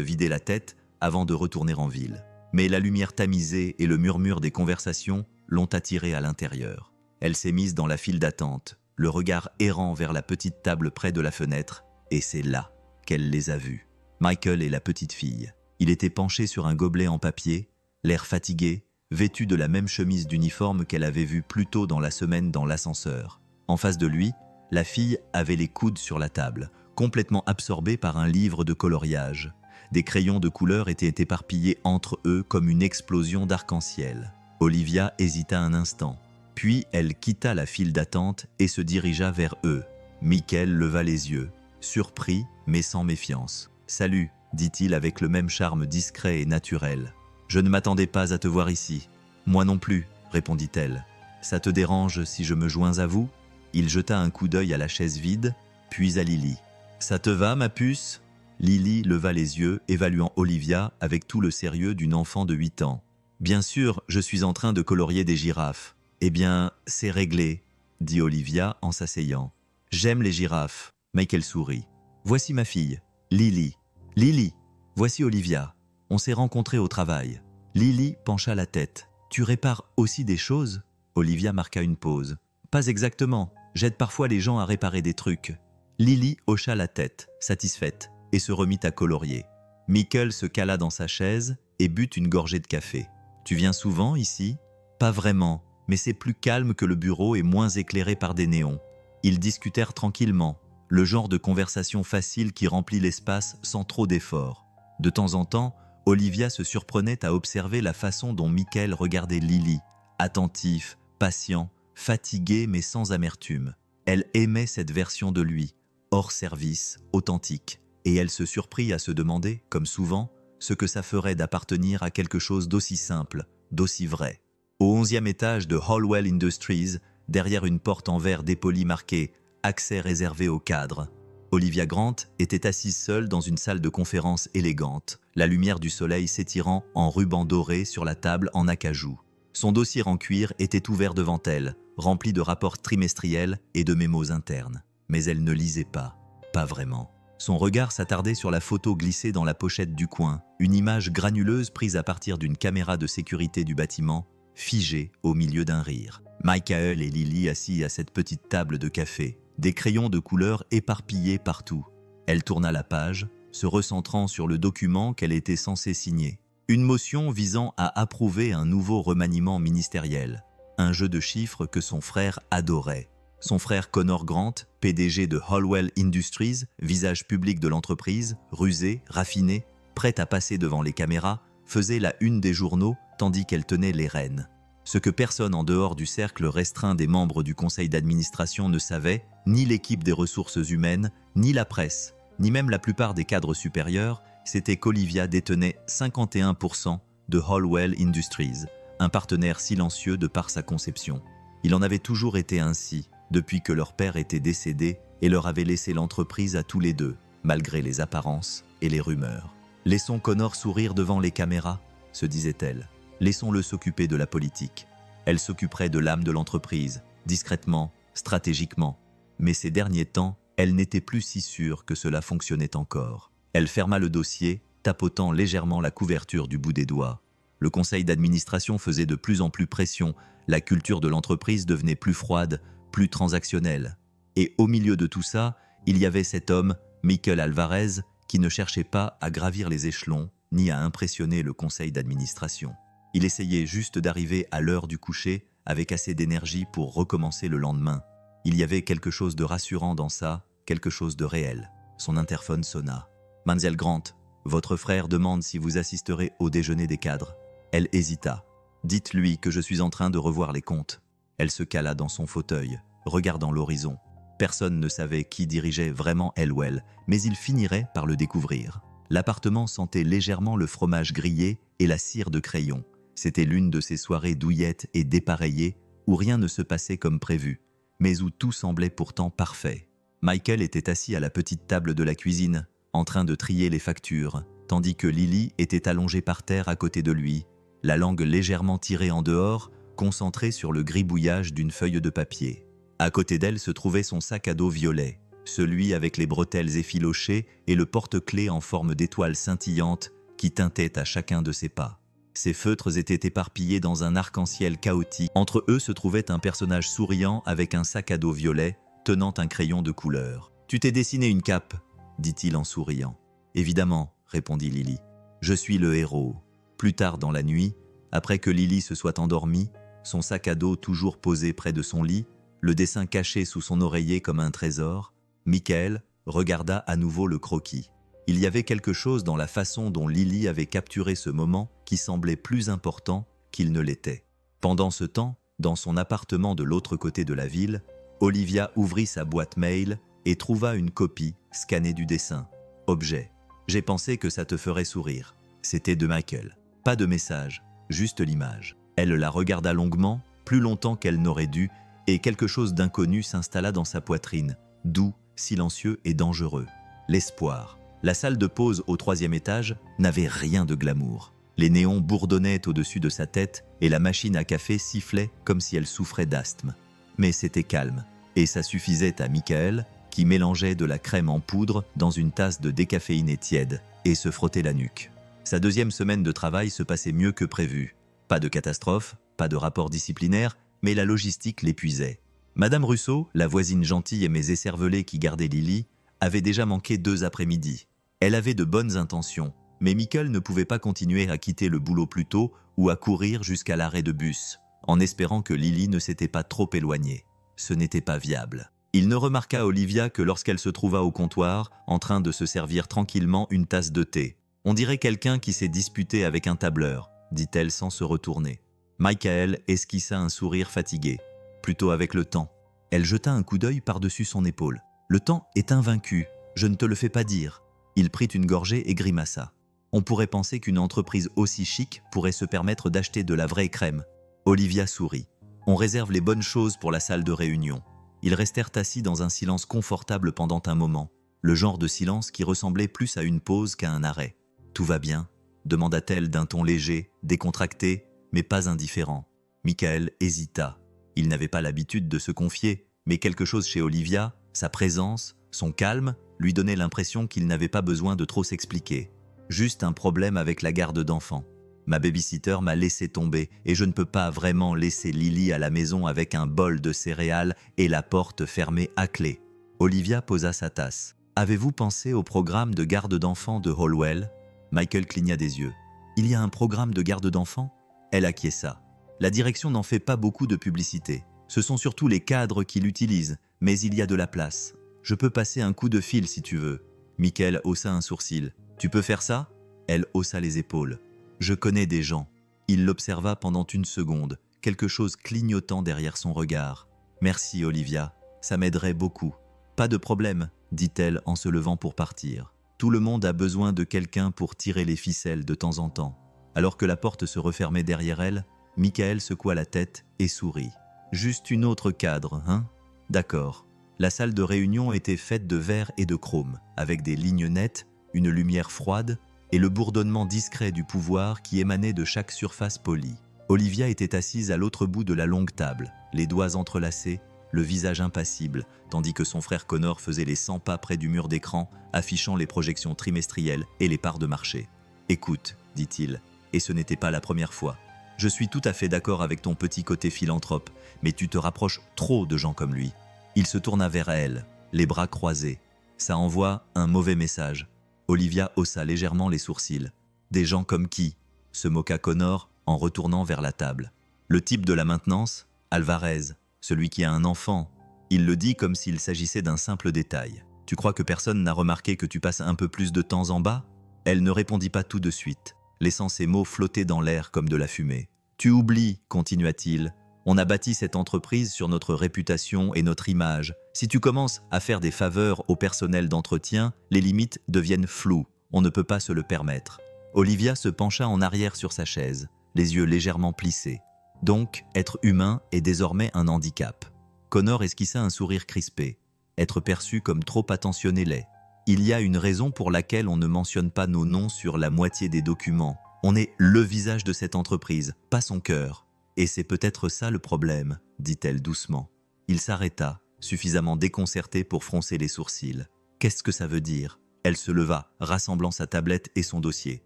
vider la tête avant de retourner en ville. Mais la lumière tamisée et le murmure des conversations l'ont attirée à l'intérieur. Elle s'est mise dans la file d'attente, le regard errant vers la petite table près de la fenêtre, et c'est là qu'elle les a vus. Michael et la petite fille. Il était penché sur un gobelet en papier, l'air fatigué, vêtu de la même chemise d'uniforme qu'elle avait vue plus tôt dans la semaine dans l'ascenseur. En face de lui, la fille avait les coudes sur la table, complètement absorbée par un livre de coloriage. Des crayons de couleur étaient éparpillés entre eux comme une explosion d'arc-en-ciel. Olivia hésita un instant, puis elle quitta la file d'attente et se dirigea vers eux. Michael leva les yeux, surpris mais sans méfiance. « Salut », dit-il avec le même charme discret et naturel. « Je ne m'attendais pas à te voir ici. »« Moi non plus », répondit-elle. « Ça te dérange si je me joins à vous ?» Il jeta un coup d'œil à la chaise vide, puis à Lily. « Ça te va, ma puce ?» Lily leva les yeux, évaluant Olivia avec tout le sérieux d'une enfant de 8 ans. « Bien sûr, je suis en train de colorier des girafes. »« Eh bien, c'est réglé, » dit Olivia en s'asseyant. « J'aime les girafes. » Michael sourit. « Voici ma fille, Lily. »« Lily, voici Olivia. On s'est rencontrés au travail. » Lily pencha la tête. « Tu répares aussi des choses ?» Olivia marqua une pause. « Pas exactement. J'aide parfois les gens à réparer des trucs. » Lily hocha la tête, satisfaite, et se remit à colorier. Michael se cala dans sa chaise et but une gorgée de café. « Tu viens souvent ici ?»« Pas vraiment, mais c'est plus calme que le bureau et moins éclairé par des néons. » Ils discutèrent tranquillement, le genre de conversation facile qui remplit l'espace sans trop d'efforts. De temps en temps, Olivia se surprenait à observer la façon dont Michael regardait Lily, attentif, patient, fatigué mais sans amertume. Elle aimait cette version de lui, hors service, authentique, et elle se surprit à se demander, comme souvent, ce que ça ferait d'appartenir à quelque chose d'aussi simple, d'aussi vrai. Au 11e étage de Hollwell Industries, derrière une porte en verre dépoli marquée « Accès réservé aux cadres », Olivia Grant était assise seule dans une salle de conférence élégante, la lumière du soleil s'étirant en ruban doré sur la table en acajou. Son dossier en cuir était ouvert devant elle, rempli de rapports trimestriels et de mémos internes. Mais elle ne lisait pas vraiment. Son regard s'attardait sur la photo glissée dans la pochette du coin, une image granuleuse prise à partir d'une caméra de sécurité du bâtiment, figée au milieu d'un rire. Michael et Lily assis à cette petite table de café, des crayons de couleur éparpillés partout. Elle tourna la page, se recentrant sur le document qu'elle était censée signer. Une motion visant à approuver un nouveau remaniement ministériel. Un jeu de chiffres que son frère adorait. Son frère Connor Grant, PDG de Hollwell Industries, visage public de l'entreprise, rusé, raffiné, prêt à passer devant les caméras, faisait la une des journaux tandis qu'elle tenait les rênes. Ce que personne en dehors du cercle restreint des membres du conseil d'administration ne savait, ni l'équipe des ressources humaines, ni la presse, ni même la plupart des cadres supérieurs, c'était qu'Olivia détenait 51% de Hollwell Industries, un partenaire silencieux de par sa conception. Il en avait toujours été ainsi, depuis que leur père était décédé et leur avait laissé l'entreprise à tous les deux, malgré les apparences et les rumeurs. « Laissons Connor sourire devant les caméras », se disait-elle. « Laissons-le s'occuper de la politique. » Elle s'occuperait de l'âme de l'entreprise, discrètement, stratégiquement. Mais ces derniers temps, elle n'était plus si sûre que cela fonctionnait encore. Elle ferma le dossier, tapotant légèrement la couverture du bout des doigts. Le conseil d'administration faisait de plus en plus pression, la culture de l'entreprise devenait plus froide, plus transactionnelle. Et au milieu de tout ça, il y avait cet homme, Michael Alvarez, qui ne cherchait pas à gravir les échelons, ni à impressionner le conseil d'administration. Il essayait juste d'arriver à l'heure du coucher avec assez d'énergie pour recommencer le lendemain. Il y avait quelque chose de rassurant dans ça, quelque chose de réel. Son interphone sonna. « Mademoiselle Grant, votre frère demande si vous assisterez au déjeuner des cadres. » Elle hésita. « Dites-lui que je suis en train de revoir les comptes. » Elle se cala dans son fauteuil, regardant l'horizon. Personne ne savait qui dirigeait vraiment Hollwell, mais il finirait par le découvrir. L'appartement sentait légèrement le fromage grillé et la cire de crayon. C'était l'une de ces soirées douillettes et dépareillées où rien ne se passait comme prévu, mais où tout semblait pourtant parfait. Michael était assis à la petite table de la cuisine, en train de trier les factures, tandis que Lily était allongée par terre à côté de lui, la langue légèrement tirée en dehors, concentrée sur le gribouillage d'une feuille de papier. À côté d'elle se trouvait son sac à dos violet, celui avec les bretelles effilochées et le porte-clés en forme d'étoile scintillante qui teintait à chacun de ses pas. Ces feutres étaient éparpillés dans un arc-en-ciel chaotique. Entre eux se trouvait un personnage souriant avec un sac à dos violet, tenant un crayon de couleur. « Tu t'es dessiné une cape ?» dit-il en souriant. « Évidemment, » répondit Lily. « Je suis le héros. » Plus tard dans la nuit, après que Lily se soit endormie, son sac à dos toujours posé près de son lit, le dessin caché sous son oreiller comme un trésor, Michael regarda à nouveau le croquis. Il y avait quelque chose dans la façon dont Lily avait capturé ce moment qui semblait plus important qu'il ne l'était. Pendant ce temps, dans son appartement de l'autre côté de la ville, Olivia ouvrit sa boîte mail et trouva une copie scannée du dessin. Objet. J'ai pensé que ça te ferait sourire. C'était de Michael. Pas de message, juste l'image. Elle la regarda longuement, plus longtemps qu'elle n'aurait dû, et quelque chose d'inconnu s'installa dans sa poitrine, doux, silencieux et dangereux. L'espoir. La salle de pause au 3e étage n'avait rien de glamour. Les néons bourdonnaient au-dessus de sa tête et la machine à café sifflait comme si elle souffrait d'asthme. Mais c'était calme, et ça suffisait à Michael, qui mélangeait de la crème en poudre dans une tasse de décaféiné tiède et se frottait la nuque. Sa 2e semaine de travail se passait mieux que prévu. Pas de catastrophe, pas de rapport disciplinaire, mais la logistique l'épuisait. Madame Russo, la voisine gentille et mais écervelée qui gardait Lily, avait déjà manqué 2 après-midi. Elle avait de bonnes intentions, mais Michael ne pouvait pas continuer à quitter le boulot plus tôt ou à courir jusqu'à l'arrêt de bus, en espérant que Lily ne s'était pas trop éloignée. Ce n'était pas viable. Il ne remarqua Olivia que lorsqu'elle se trouva au comptoir, en train de se servir tranquillement une tasse de thé. « On dirait quelqu'un qui s'est disputé avec un tableur », dit-elle sans se retourner. Michael esquissa un sourire fatigué. « Plutôt avec le temps. » Elle jeta un coup d'œil par-dessus son épaule. « Le temps est invaincu, je ne te le fais pas dire. » Il prit une gorgée et grimaça. On pourrait penser qu'une entreprise aussi chic pourrait se permettre d'acheter de la vraie crème. Olivia sourit. On réserve les bonnes choses pour la salle de réunion. Ils restèrent assis dans un silence confortable pendant un moment, le genre de silence qui ressemblait plus à une pause qu'à un arrêt. « Tout va bien ?» demanda-t-elle d'un ton léger, décontracté, mais pas indifférent. Michael hésita. Il n'avait pas l'habitude de se confier, mais quelque chose chez Olivia, sa présence, son calme, lui donnait l'impression qu'il n'avait pas besoin de trop s'expliquer. Juste un problème avec la garde d'enfants. Ma babysitter m'a laissé tomber et je ne peux pas vraiment laisser Lily à la maison avec un bol de céréales et la porte fermée à clé. Olivia posa sa tasse. Avez-vous pensé au programme de garde d'enfants de Holwell? Michael cligna des yeux. Il y a un programme de garde d'enfants? Elle acquiesça. La direction n'en fait pas beaucoup de publicité. Ce sont surtout les cadres qui l'utilisent, mais il y a de la place. Je peux passer un coup de fil si tu veux. Michael haussa un sourcil. Tu peux faire ça? Elle haussa les épaules. Je connais des gens. Il l'observa pendant une seconde, quelque chose clignotant derrière son regard. Merci Olivia, ça m'aiderait beaucoup. Pas de problème, dit-elle en se levant pour partir. Tout le monde a besoin de quelqu'un pour tirer les ficelles de temps en temps. Alors que la porte se refermait derrière elle, Michael secoua la tête et sourit. Juste une autre cadre, hein? D'accord. La salle de réunion était faite de verre et de chrome, avec des lignes nettes, une lumière froide et le bourdonnement discret du pouvoir qui émanait de chaque surface polie. Olivia était assise à l'autre bout de la longue table, les doigts entrelacés, le visage impassible, tandis que son frère Connor faisait les 100 pas près du mur d'écran, affichant les projections trimestrielles et les parts de marché. « Écoute, dit-il, et ce n'était pas la première fois. Je suis tout à fait d'accord avec ton petit côté philanthrope, mais tu te rapproches trop de gens comme lui. » Il se tourna vers elle, les bras croisés. Ça envoie un mauvais message. Olivia haussa légèrement les sourcils. Des gens comme qui? Se moqua Connor en retournant vers la table. Le type de la maintenance? Alvarez, celui qui a un enfant. Il le dit comme s'il s'agissait d'un simple détail. Tu crois que personne n'a remarqué que tu passes un peu plus de temps en bas? Elle ne répondit pas tout de suite, laissant ses mots flotter dans l'air comme de la fumée. Tu oublies, continua-t-il. On a bâti cette entreprise sur notre réputation et notre image. Si tu commences à faire des faveurs au personnel d'entretien, les limites deviennent floues. On ne peut pas se le permettre. Olivia se pencha en arrière sur sa chaise, les yeux légèrement plissés. Donc, être humain est désormais un handicap. Connor esquissa un sourire crispé. Être perçu comme trop attentionné l'est. Il y a une raison pour laquelle on ne mentionne pas nos noms sur la moitié des documents. On est le visage de cette entreprise, pas son cœur. Et c'est peut-être ça le problème, dit-elle doucement. Il s'arrêta, suffisamment déconcertée pour froncer les sourcils. « Qu'est-ce que ça veut dire ?» Elle se leva, rassemblant sa tablette et son dossier.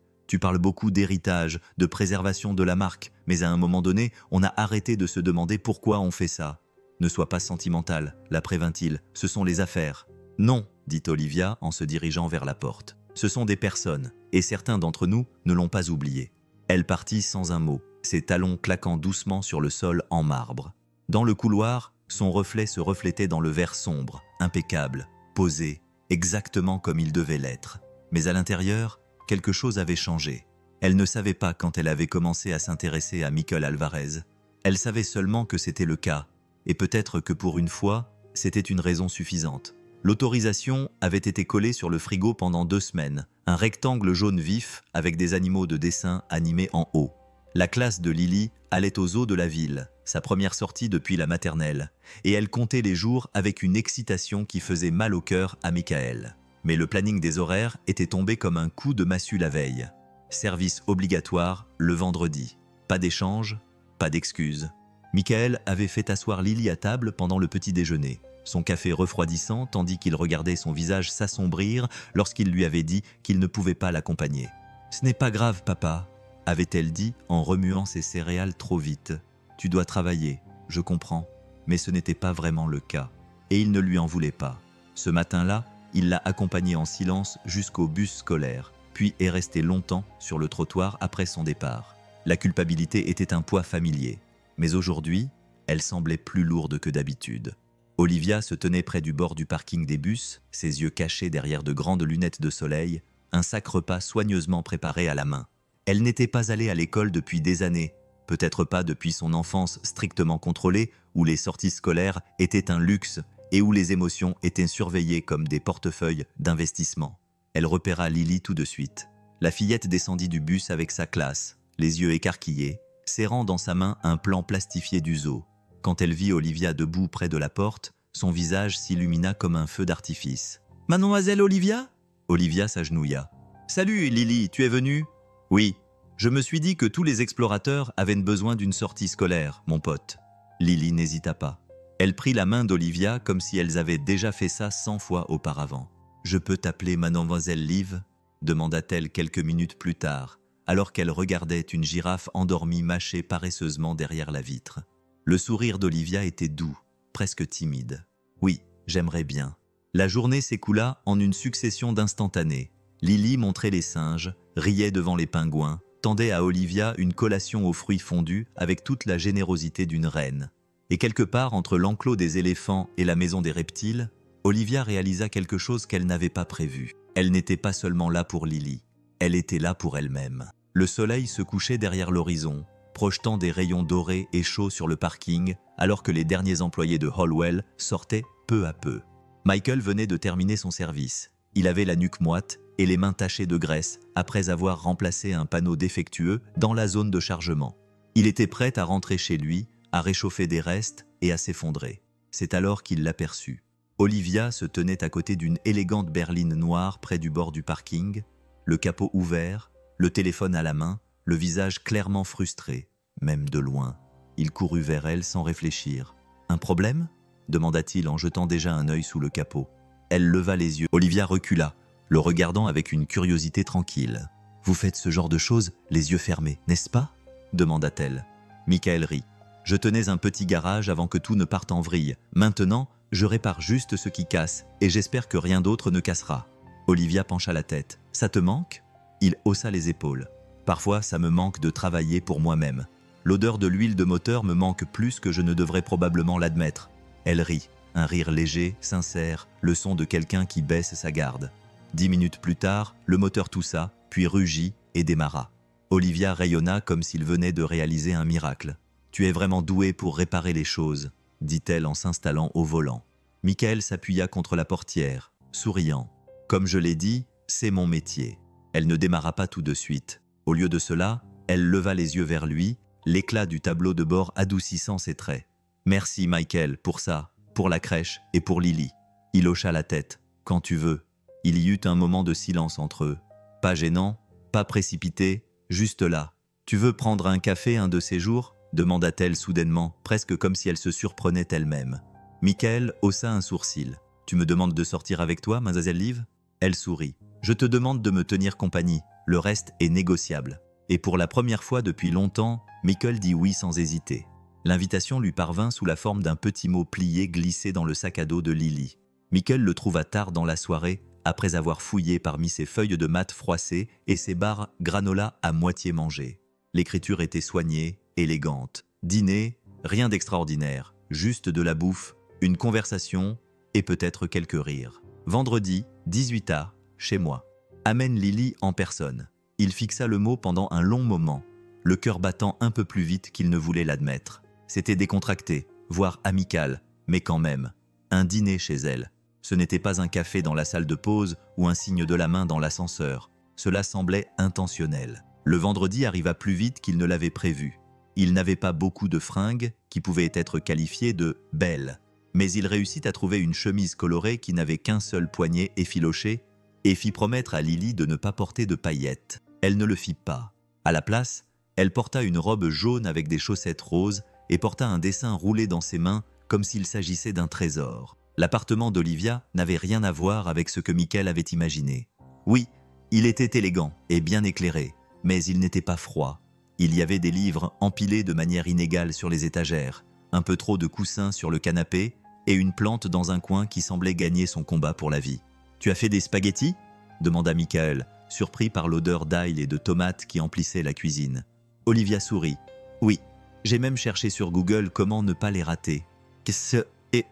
« Tu parles beaucoup d'héritage, de préservation de la marque, mais à un moment donné, on a arrêté de se demander pourquoi on fait ça. Ne sois pas sentimental, la prévint-il, ce sont les affaires. »« Non, dit Olivia en se dirigeant vers la porte. Ce sont des personnes, et certains d'entre nous ne l'ont pas oublié. » Elle partit sans un mot, ses talons claquant doucement sur le sol en marbre. Dans le couloir, son reflet se reflétait dans le verre sombre, impeccable, posé, exactement comme il devait l'être. Mais à l'intérieur, quelque chose avait changé. Elle ne savait pas quand elle avait commencé à s'intéresser à Michael Alvarez. Elle savait seulement que c'était le cas, et peut-être que pour une fois, c'était une raison suffisante. L'autorisation avait été collée sur le frigo pendant 2 semaines, un rectangle jaune vif avec des animaux de dessin animés en haut. La classe de Lily allait aux eaux de la ville, sa première sortie depuis la maternelle, et elle comptait les jours avec une excitation qui faisait mal au cœur à Michael. Mais le planning des horaires était tombé comme un coup de massue la veille. Service obligatoire le vendredi. Pas d'échange, pas d'excuses. Michael avait fait asseoir Lily à table pendant le petit déjeuner, son café refroidissant tandis qu'il regardait son visage s'assombrir lorsqu'il lui avait dit qu'il ne pouvait pas l'accompagner. « Ce n'est pas grave, papa », avait-elle dit en remuant ses céréales trop vite. « Tu dois travailler, je comprends. » Mais ce n'était pas vraiment le cas, et il ne lui en voulait pas. Ce matin-là, il l'a accompagnée en silence jusqu'au bus scolaire, puis est resté longtemps sur le trottoir après son départ. La culpabilité était un poids familier, mais aujourd'hui, elle semblait plus lourde que d'habitude. Olivia se tenait près du bord du parking des bus, ses yeux cachés derrière de grandes lunettes de soleil, un sac repas soigneusement préparé à la main. Elle n'était pas allée à l'école depuis des années, peut-être pas depuis son enfance strictement contrôlée, où les sorties scolaires étaient un luxe et où les émotions étaient surveillées comme des portefeuilles d'investissement. Elle repéra Lily tout de suite. La fillette descendit du bus avec sa classe, les yeux écarquillés, serrant dans sa main un plan plastifié du zoo. Quand elle vit Olivia debout près de la porte, son visage s'illumina comme un feu d'artifice. « Mademoiselle Olivia ?» Olivia s'agenouilla. « Salut Lily, tu es venue ?»« Oui, je me suis dit que tous les explorateurs avaient besoin d'une sortie scolaire, mon pote. » Lily n'hésita pas. Elle prit la main d'Olivia comme si elles avaient déjà fait ça 100 fois auparavant. « Je peux t'appeler mademoiselle Liv ?» demanda-t-elle quelques minutes plus tard, alors qu'elle regardait une girafe endormie mâcher paresseusement derrière la vitre. Le sourire d'Olivia était doux, presque timide. « Oui, j'aimerais bien. » La journée s'écoula en une succession d'instantanés. Lily montrait les singes, riait devant les pingouins, tendait à Olivia une collation aux fruits fondus avec toute la générosité d'une reine. Et quelque part entre l'enclos des éléphants et la maison des reptiles, Olivia réalisa quelque chose qu'elle n'avait pas prévu. Elle n'était pas seulement là pour Lily, elle était là pour elle-même. Le soleil se couchait derrière l'horizon, projetant des rayons dorés et chauds sur le parking, alors que les derniers employés de Holwell sortaient peu à peu. Michael venait de terminer son service. Il avait la nuque moite et les mains tachées de graisse après avoir remplacé un panneau défectueux dans la zone de chargement. Il était prêt à rentrer chez lui, à réchauffer des restes et à s'effondrer. C'est alors qu'il l'aperçut. Olivia se tenait à côté d'une élégante berline noire près du bord du parking, le capot ouvert, le téléphone à la main, le visage clairement frustré, même de loin. Il courut vers elle sans réfléchir. « Un problème ?» demanda-t-il en jetant déjà un œil sous le capot. Elle leva les yeux. Olivia recula, le regardant avec une curiosité tranquille. « Vous faites ce genre de choses les yeux fermés, n'est-ce pas ?» demanda-t-elle. Michael rit. « Je tenais un petit garage avant que tout ne parte en vrille. Maintenant, je répare juste ce qui casse et j'espère que rien d'autre ne cassera. » Olivia pencha la tête. « Ça te manque ?» Il haussa les épaules. « Parfois, ça me manque de travailler pour moi-même. L'odeur de l'huile de moteur me manque plus que je ne devrais probablement l'admettre. » Elle rit, un rire léger, sincère, le son de quelqu'un qui baisse sa garde. 10 minutes plus tard, le moteur toussa, puis rugit et démarra. Olivia rayonna comme s'il venait de réaliser un miracle. « Tu es vraiment doué pour réparer les choses », dit-elle en s'installant au volant. Michael s'appuya contre la portière, souriant. « Comme je l'ai dit, c'est mon métier. » Elle ne démarra pas tout de suite. Au lieu de cela, elle leva les yeux vers lui, l'éclat du tableau de bord adoucissant ses traits. « Merci Michael pour ça, pour la crèche et pour Lily. » Il hocha la tête. « Quand tu veux. » Il y eut un moment de silence entre eux. Pas gênant, pas précipité, juste là. « Tu veux prendre un café un de ces jours ?» demanda-t-elle soudainement, presque comme si elle se surprenait elle-même. Michael haussa un sourcil. « Tu me demandes de sortir avec toi, mademoiselle Liv ?» Elle sourit. « Je te demande de me tenir compagnie. Le reste est négociable. » Et pour la première fois depuis longtemps, Michael dit oui sans hésiter. L'invitation lui parvint sous la forme d'un petit mot plié glissé dans le sac à dos de Lily. Michael le trouva tard dans la soirée, après avoir fouillé parmi ses feuilles de mat froissées et ses barres granola à moitié mangées. L'écriture était soignée, élégante. Dîner, rien d'extraordinaire, juste de la bouffe, une conversation et peut-être quelques rires. Vendredi, 18h, chez moi. Amène Lily en personne. Il fixa le mot pendant un long moment, le cœur battant un peu plus vite qu'il ne voulait l'admettre. C'était décontracté, voire amical, mais quand même. Un dîner chez elle. Ce n'était pas un café dans la salle de pause ou un signe de la main dans l'ascenseur. Cela semblait intentionnel. Le vendredi arriva plus vite qu'il ne l'avait prévu. Il n'avait pas beaucoup de fringues qui pouvaient être qualifiées de « belles ». Mais il réussit à trouver une chemise colorée qui n'avait qu'un seul poignet effiloché et fit promettre à Lily de ne pas porter de paillettes. Elle ne le fit pas. À la place, elle porta une robe jaune avec des chaussettes roses et porta un dessin roulé dans ses mains comme s'il s'agissait d'un trésor. L'appartement d'Olivia n'avait rien à voir avec ce que Michael avait imaginé. Oui, il était élégant et bien éclairé, mais il n'était pas froid. Il y avait des livres empilés de manière inégale sur les étagères, un peu trop de coussins sur le canapé et une plante dans un coin qui semblait gagner son combat pour la vie. « Tu as fait des spaghettis ?» demanda Michael, surpris par l'odeur d'ail et de tomates qui emplissaient la cuisine. Olivia sourit. « Oui, j'ai même cherché sur Google comment ne pas les rater. » Qu'est-ce et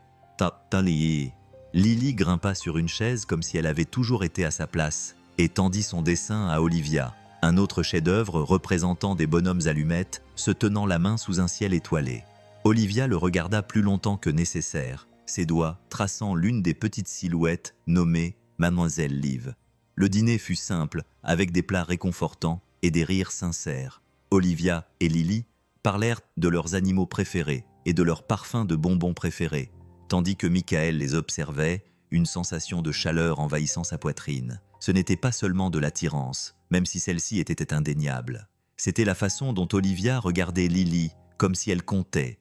Tali. Lily grimpa sur une chaise comme si elle avait toujours été à sa place et tendit son dessin à Olivia, un autre chef-d'œuvre représentant des bonhommes allumettes se tenant la main sous un ciel étoilé. Olivia le regarda plus longtemps que nécessaire, ses doigts traçant l'une des petites silhouettes nommées Mademoiselle Liv. Le dîner fut simple, avec des plats réconfortants et des rires sincères. Olivia et Lily parlèrent de leurs animaux préférés et de leurs parfums de bonbons préférés, tandis que Michael les observait, une sensation de chaleur envahissant sa poitrine. Ce n'était pas seulement de l'attirance, même si celle-ci était indéniable. C'était la façon dont Olivia regardait Lily, comme si elle comptait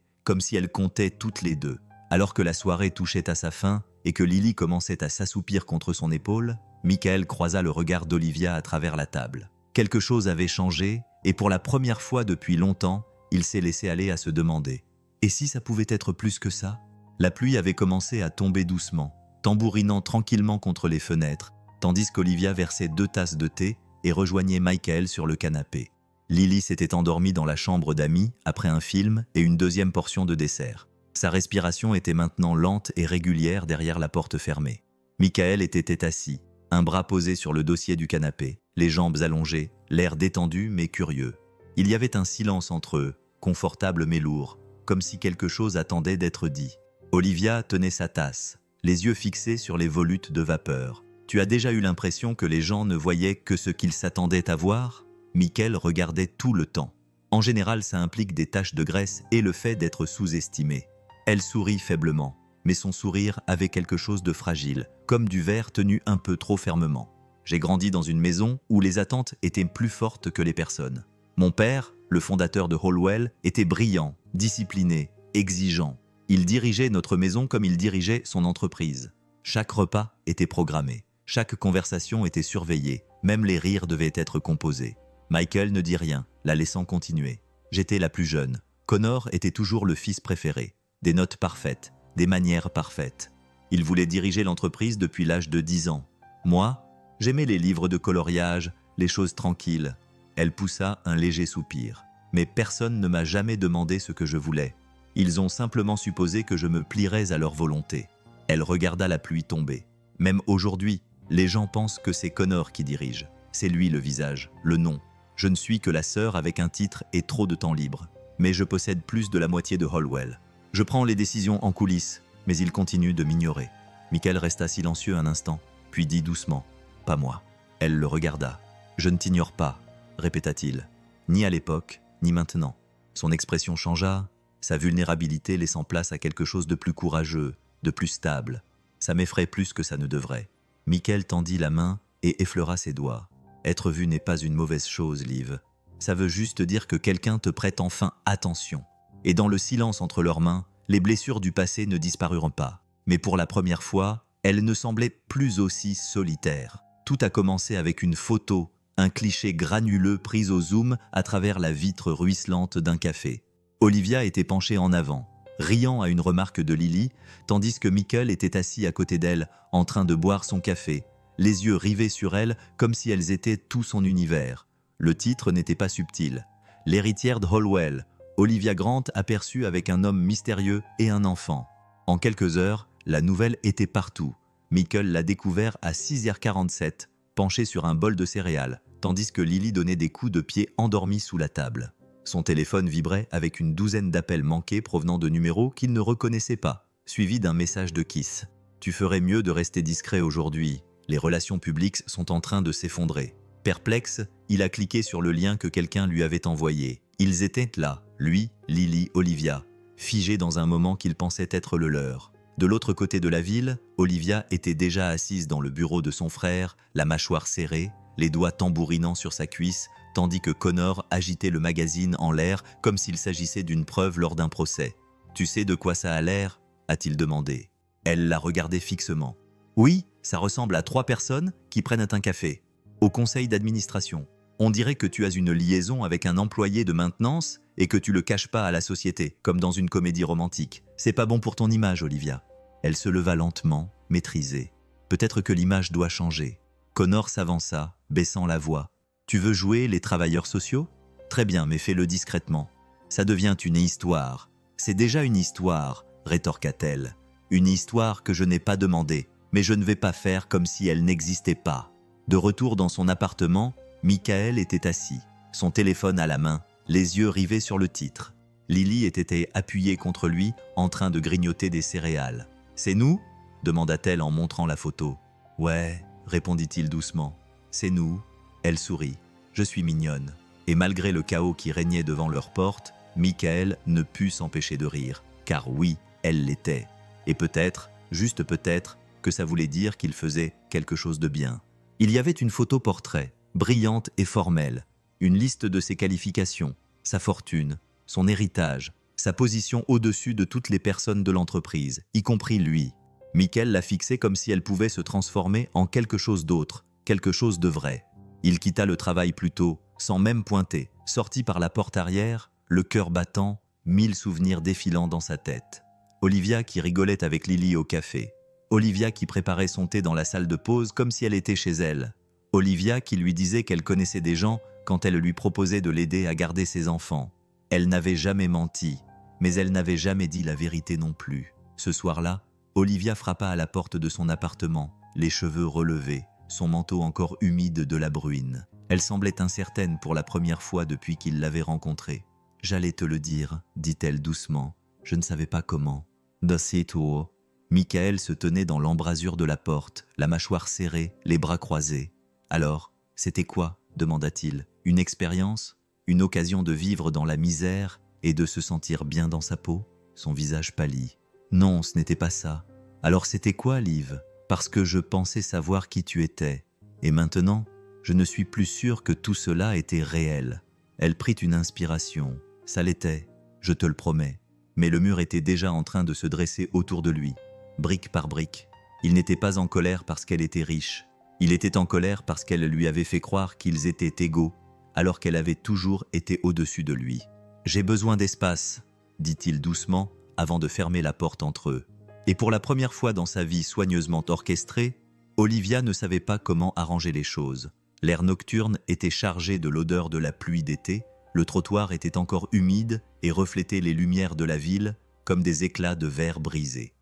toutes les deux. Alors que la soirée touchait à sa fin et que Lily commençait à s'assoupir contre son épaule, Michael croisa le regard d'Olivia à travers la table. Quelque chose avait changé et pour la première fois depuis longtemps, il s'est laissé aller à se demander « Et si ça pouvait être plus que ça ?» La pluie avait commencé à tomber doucement, tambourinant tranquillement contre les fenêtres, tandis qu'Olivia versait 2 tasses de thé et rejoignait Michael sur le canapé. Lily s'était endormie dans la chambre d'amis après un film et une deuxième portion de dessert. Sa respiration était maintenant lente et régulière derrière la porte fermée. Michael était assis, un bras posé sur le dossier du canapé, les jambes allongées, l'air détendu mais curieux. Il y avait un silence entre eux, confortable mais lourd, comme si quelque chose attendait d'être dit. Olivia tenait sa tasse, les yeux fixés sur les volutes de vapeur. « Tu as déjà eu l'impression que les gens ne voyaient que ce qu'ils s'attendaient à voir ?» Michael regardait tout le temps. En général, ça implique des taches de graisse et le fait d'être sous-estimé. Elle sourit faiblement, mais son sourire avait quelque chose de fragile, comme du verre tenu un peu trop fermement. J'ai grandi dans une maison où les attentes étaient plus fortes que les personnes. Mon père, le fondateur de Hollowell, était brillant, discipliné, exigeant. Il dirigeait notre maison comme il dirigeait son entreprise. Chaque repas était programmé, chaque conversation était surveillée, même les rires devaient être composés. Michael ne dit rien, la laissant continuer. J'étais la plus jeune. Connor était toujours le fils préféré. Des notes parfaites, des manières parfaites. Il voulait diriger l'entreprise depuis l'âge de 10 ans. Moi, j'aimais les livres de coloriage, les choses tranquilles. Elle poussa un léger soupir. Mais personne ne m'a jamais demandé ce que je voulais. Ils ont simplement supposé que je me plierais à leur volonté. Elle regarda la pluie tomber. Même aujourd'hui, les gens pensent que c'est Connor qui dirige. C'est lui le visage, le nom. Je ne suis que la sœur avec un titre et trop de temps libre. Mais je possède plus de la moitié de Hollowell. Je prends les décisions en coulisses, mais il continue de m'ignorer. Michael resta silencieux un instant, puis dit doucement « Pas moi ». Elle le regarda. « Je ne t'ignore pas », répéta-t-il. « Ni à l'époque, ni maintenant. » Son expression changea, sa vulnérabilité laissant place à quelque chose de plus courageux, de plus stable. Ça m'effraie plus que ça ne devrait. Michael tendit la main et effleura ses doigts. Être vu n'est pas une mauvaise chose, Liv. Ça veut juste dire que quelqu'un te prête enfin attention. Et dans le silence entre leurs mains, Les blessures du passé ne disparurent pas. Mais pour la première fois, elle ne semblait plus aussi solitaire. Tout a commencé avec une photo, un cliché granuleux pris au zoom à travers la vitre ruisselante d'un café. Olivia était penchée en avant, riant à une remarque de Lily, tandis que Michael était assis à côté d'elle, en train de boire son café, les yeux rivés sur elle comme si elles étaient tout son univers. Le titre n'était pas subtil. L'héritière de Holwell, Olivia Grant aperçue avec un homme mystérieux et un enfant. En quelques heures, la nouvelle était partout. Michael l'a découvert à 6h47, penché sur un bol de céréales, tandis que Lily donnait des coups de pied endormis sous la table. Son téléphone vibrait avec une douzaine d'appels manqués provenant de numéros qu'il ne reconnaissait pas, suivi d'un message de Kiss. « Tu ferais mieux de rester discret aujourd'hui. Les relations publiques sont en train de s'effondrer. » Perplexe, il a cliqué sur le lien que quelqu'un lui avait envoyé. Ils étaient là, lui, Lily, Olivia, figés dans un moment qu'ils pensaient être le leur. De l'autre côté de la ville, Olivia était déjà assise dans le bureau de son frère, la mâchoire serrée, les doigts tambourinant sur sa cuisse, tandis que Connor agitait le magazine en l'air comme s'il s'agissait d'une preuve lors d'un procès. « Tu sais de quoi ça a l'air » a-t-il demandé. Elle l'a regardé fixement. « Oui, ça ressemble à 3 personnes qui prennent un café. Au conseil d'administration. On dirait que tu as une liaison avec un employé de maintenance et que tu le caches pas à la société, comme dans une comédie romantique. C'est pas bon pour ton image, Olivia. » Elle se leva lentement, maîtrisée. Peut-être que l'image doit changer. Connor s'avança, baissant la voix. « Tu veux jouer les travailleurs sociaux ? Très bien, mais fais-le discrètement. Ça devient une histoire. C'est déjà une histoire, rétorqua-t-elle. Une histoire que je n'ai pas demandée, mais je ne vais pas faire comme si elle n'existait pas. » De retour dans son appartement, Michael était assis, son téléphone à la main, les yeux rivés sur le titre. Lily était appuyée contre lui, en train de grignoter des céréales. « C'est nous ?» demanda-t-elle en montrant la photo. « Ouais, » répondit-il doucement. « C'est nous. » Elle sourit. « Je suis mignonne. » Et malgré le chaos qui régnait devant leur porte, Michael ne put s'empêcher de rire. Car oui, elle l'était. Et peut-être, juste peut-être, que ça voulait dire qu'il faisait quelque chose de bien. Il y avait une photo portrait, brillante et formelle, une liste de ses qualifications, sa fortune, son héritage, sa position au-dessus de toutes les personnes de l'entreprise, y compris lui. Michael la fixait comme si elle pouvait se transformer en quelque chose d'autre, quelque chose de vrai. Il quitta le travail plus tôt, sans même pointer, sorti par la porte arrière, le cœur battant, 1000 souvenirs défilant dans sa tête. Olivia qui rigolait avec Lily au café. Olivia qui préparait son thé dans la salle de pause comme si elle était chez elle. Olivia qui lui disait qu'elle connaissait des gens quand elle lui proposait de l'aider à garder ses enfants. Elle n'avait jamais menti, mais elle n'avait jamais dit la vérité non plus. Ce soir-là, Olivia frappa à la porte de son appartement, les cheveux relevés, son manteau encore humide de la bruine. Elle semblait incertaine pour la première fois depuis qu'il l'avait rencontrée. « J'allais te le dire, » dit-elle doucement. « Je ne savais pas comment. » D'aussitôt, Michael se tenait dans l'embrasure de la porte, la mâchoire serrée, les bras croisés. « Alors, c'était quoi ?» demanda-t-il. « Une expérience ? Une occasion de vivre dans la misère et de se sentir bien dans sa peau ?» Son visage pâlit. « Non, ce n'était pas ça. Alors c'était quoi, Liv ? Parce que je pensais savoir qui tu étais. Et maintenant, je ne suis plus sûre que tout cela était réel. » Elle prit une inspiration. Ça l'était, je te le promets. Mais le mur était déjà en train de se dresser autour de lui, brique par brique. Il n'était pas en colère parce qu'elle était riche. Il était en colère parce qu'elle lui avait fait croire qu'ils étaient égaux, alors qu'elle avait toujours été au-dessus de lui. « J'ai besoin d'espace, » dit-il doucement, avant de fermer la porte entre eux. Et pour la première fois dans sa vie soigneusement orchestrée, Olivia ne savait pas comment arranger les choses. L'air nocturne était chargé de l'odeur de la pluie d'été, le trottoir était encore humide et reflétait les lumières de la ville comme des éclats de verre brisé.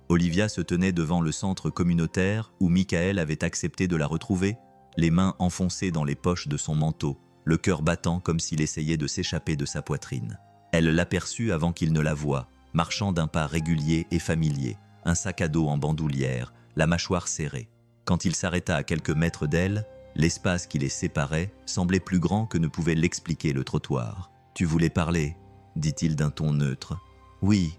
Olivia se tenait devant le centre communautaire où Michael avait accepté de la retrouver, les mains enfoncées dans les poches de son manteau, le cœur battant comme s'il essayait de s'échapper de sa poitrine. Elle l'aperçut avant qu'il ne la voie, marchant d'un pas régulier et familier, un sac à dos en bandoulière, la mâchoire serrée. Quand il s'arrêta à quelques mètres d'elle, l'espace qui les séparait semblait plus grand que ne pouvait l'expliquer le trottoir. « Tu voulais parler ?» dit-il d'un ton neutre. « Oui,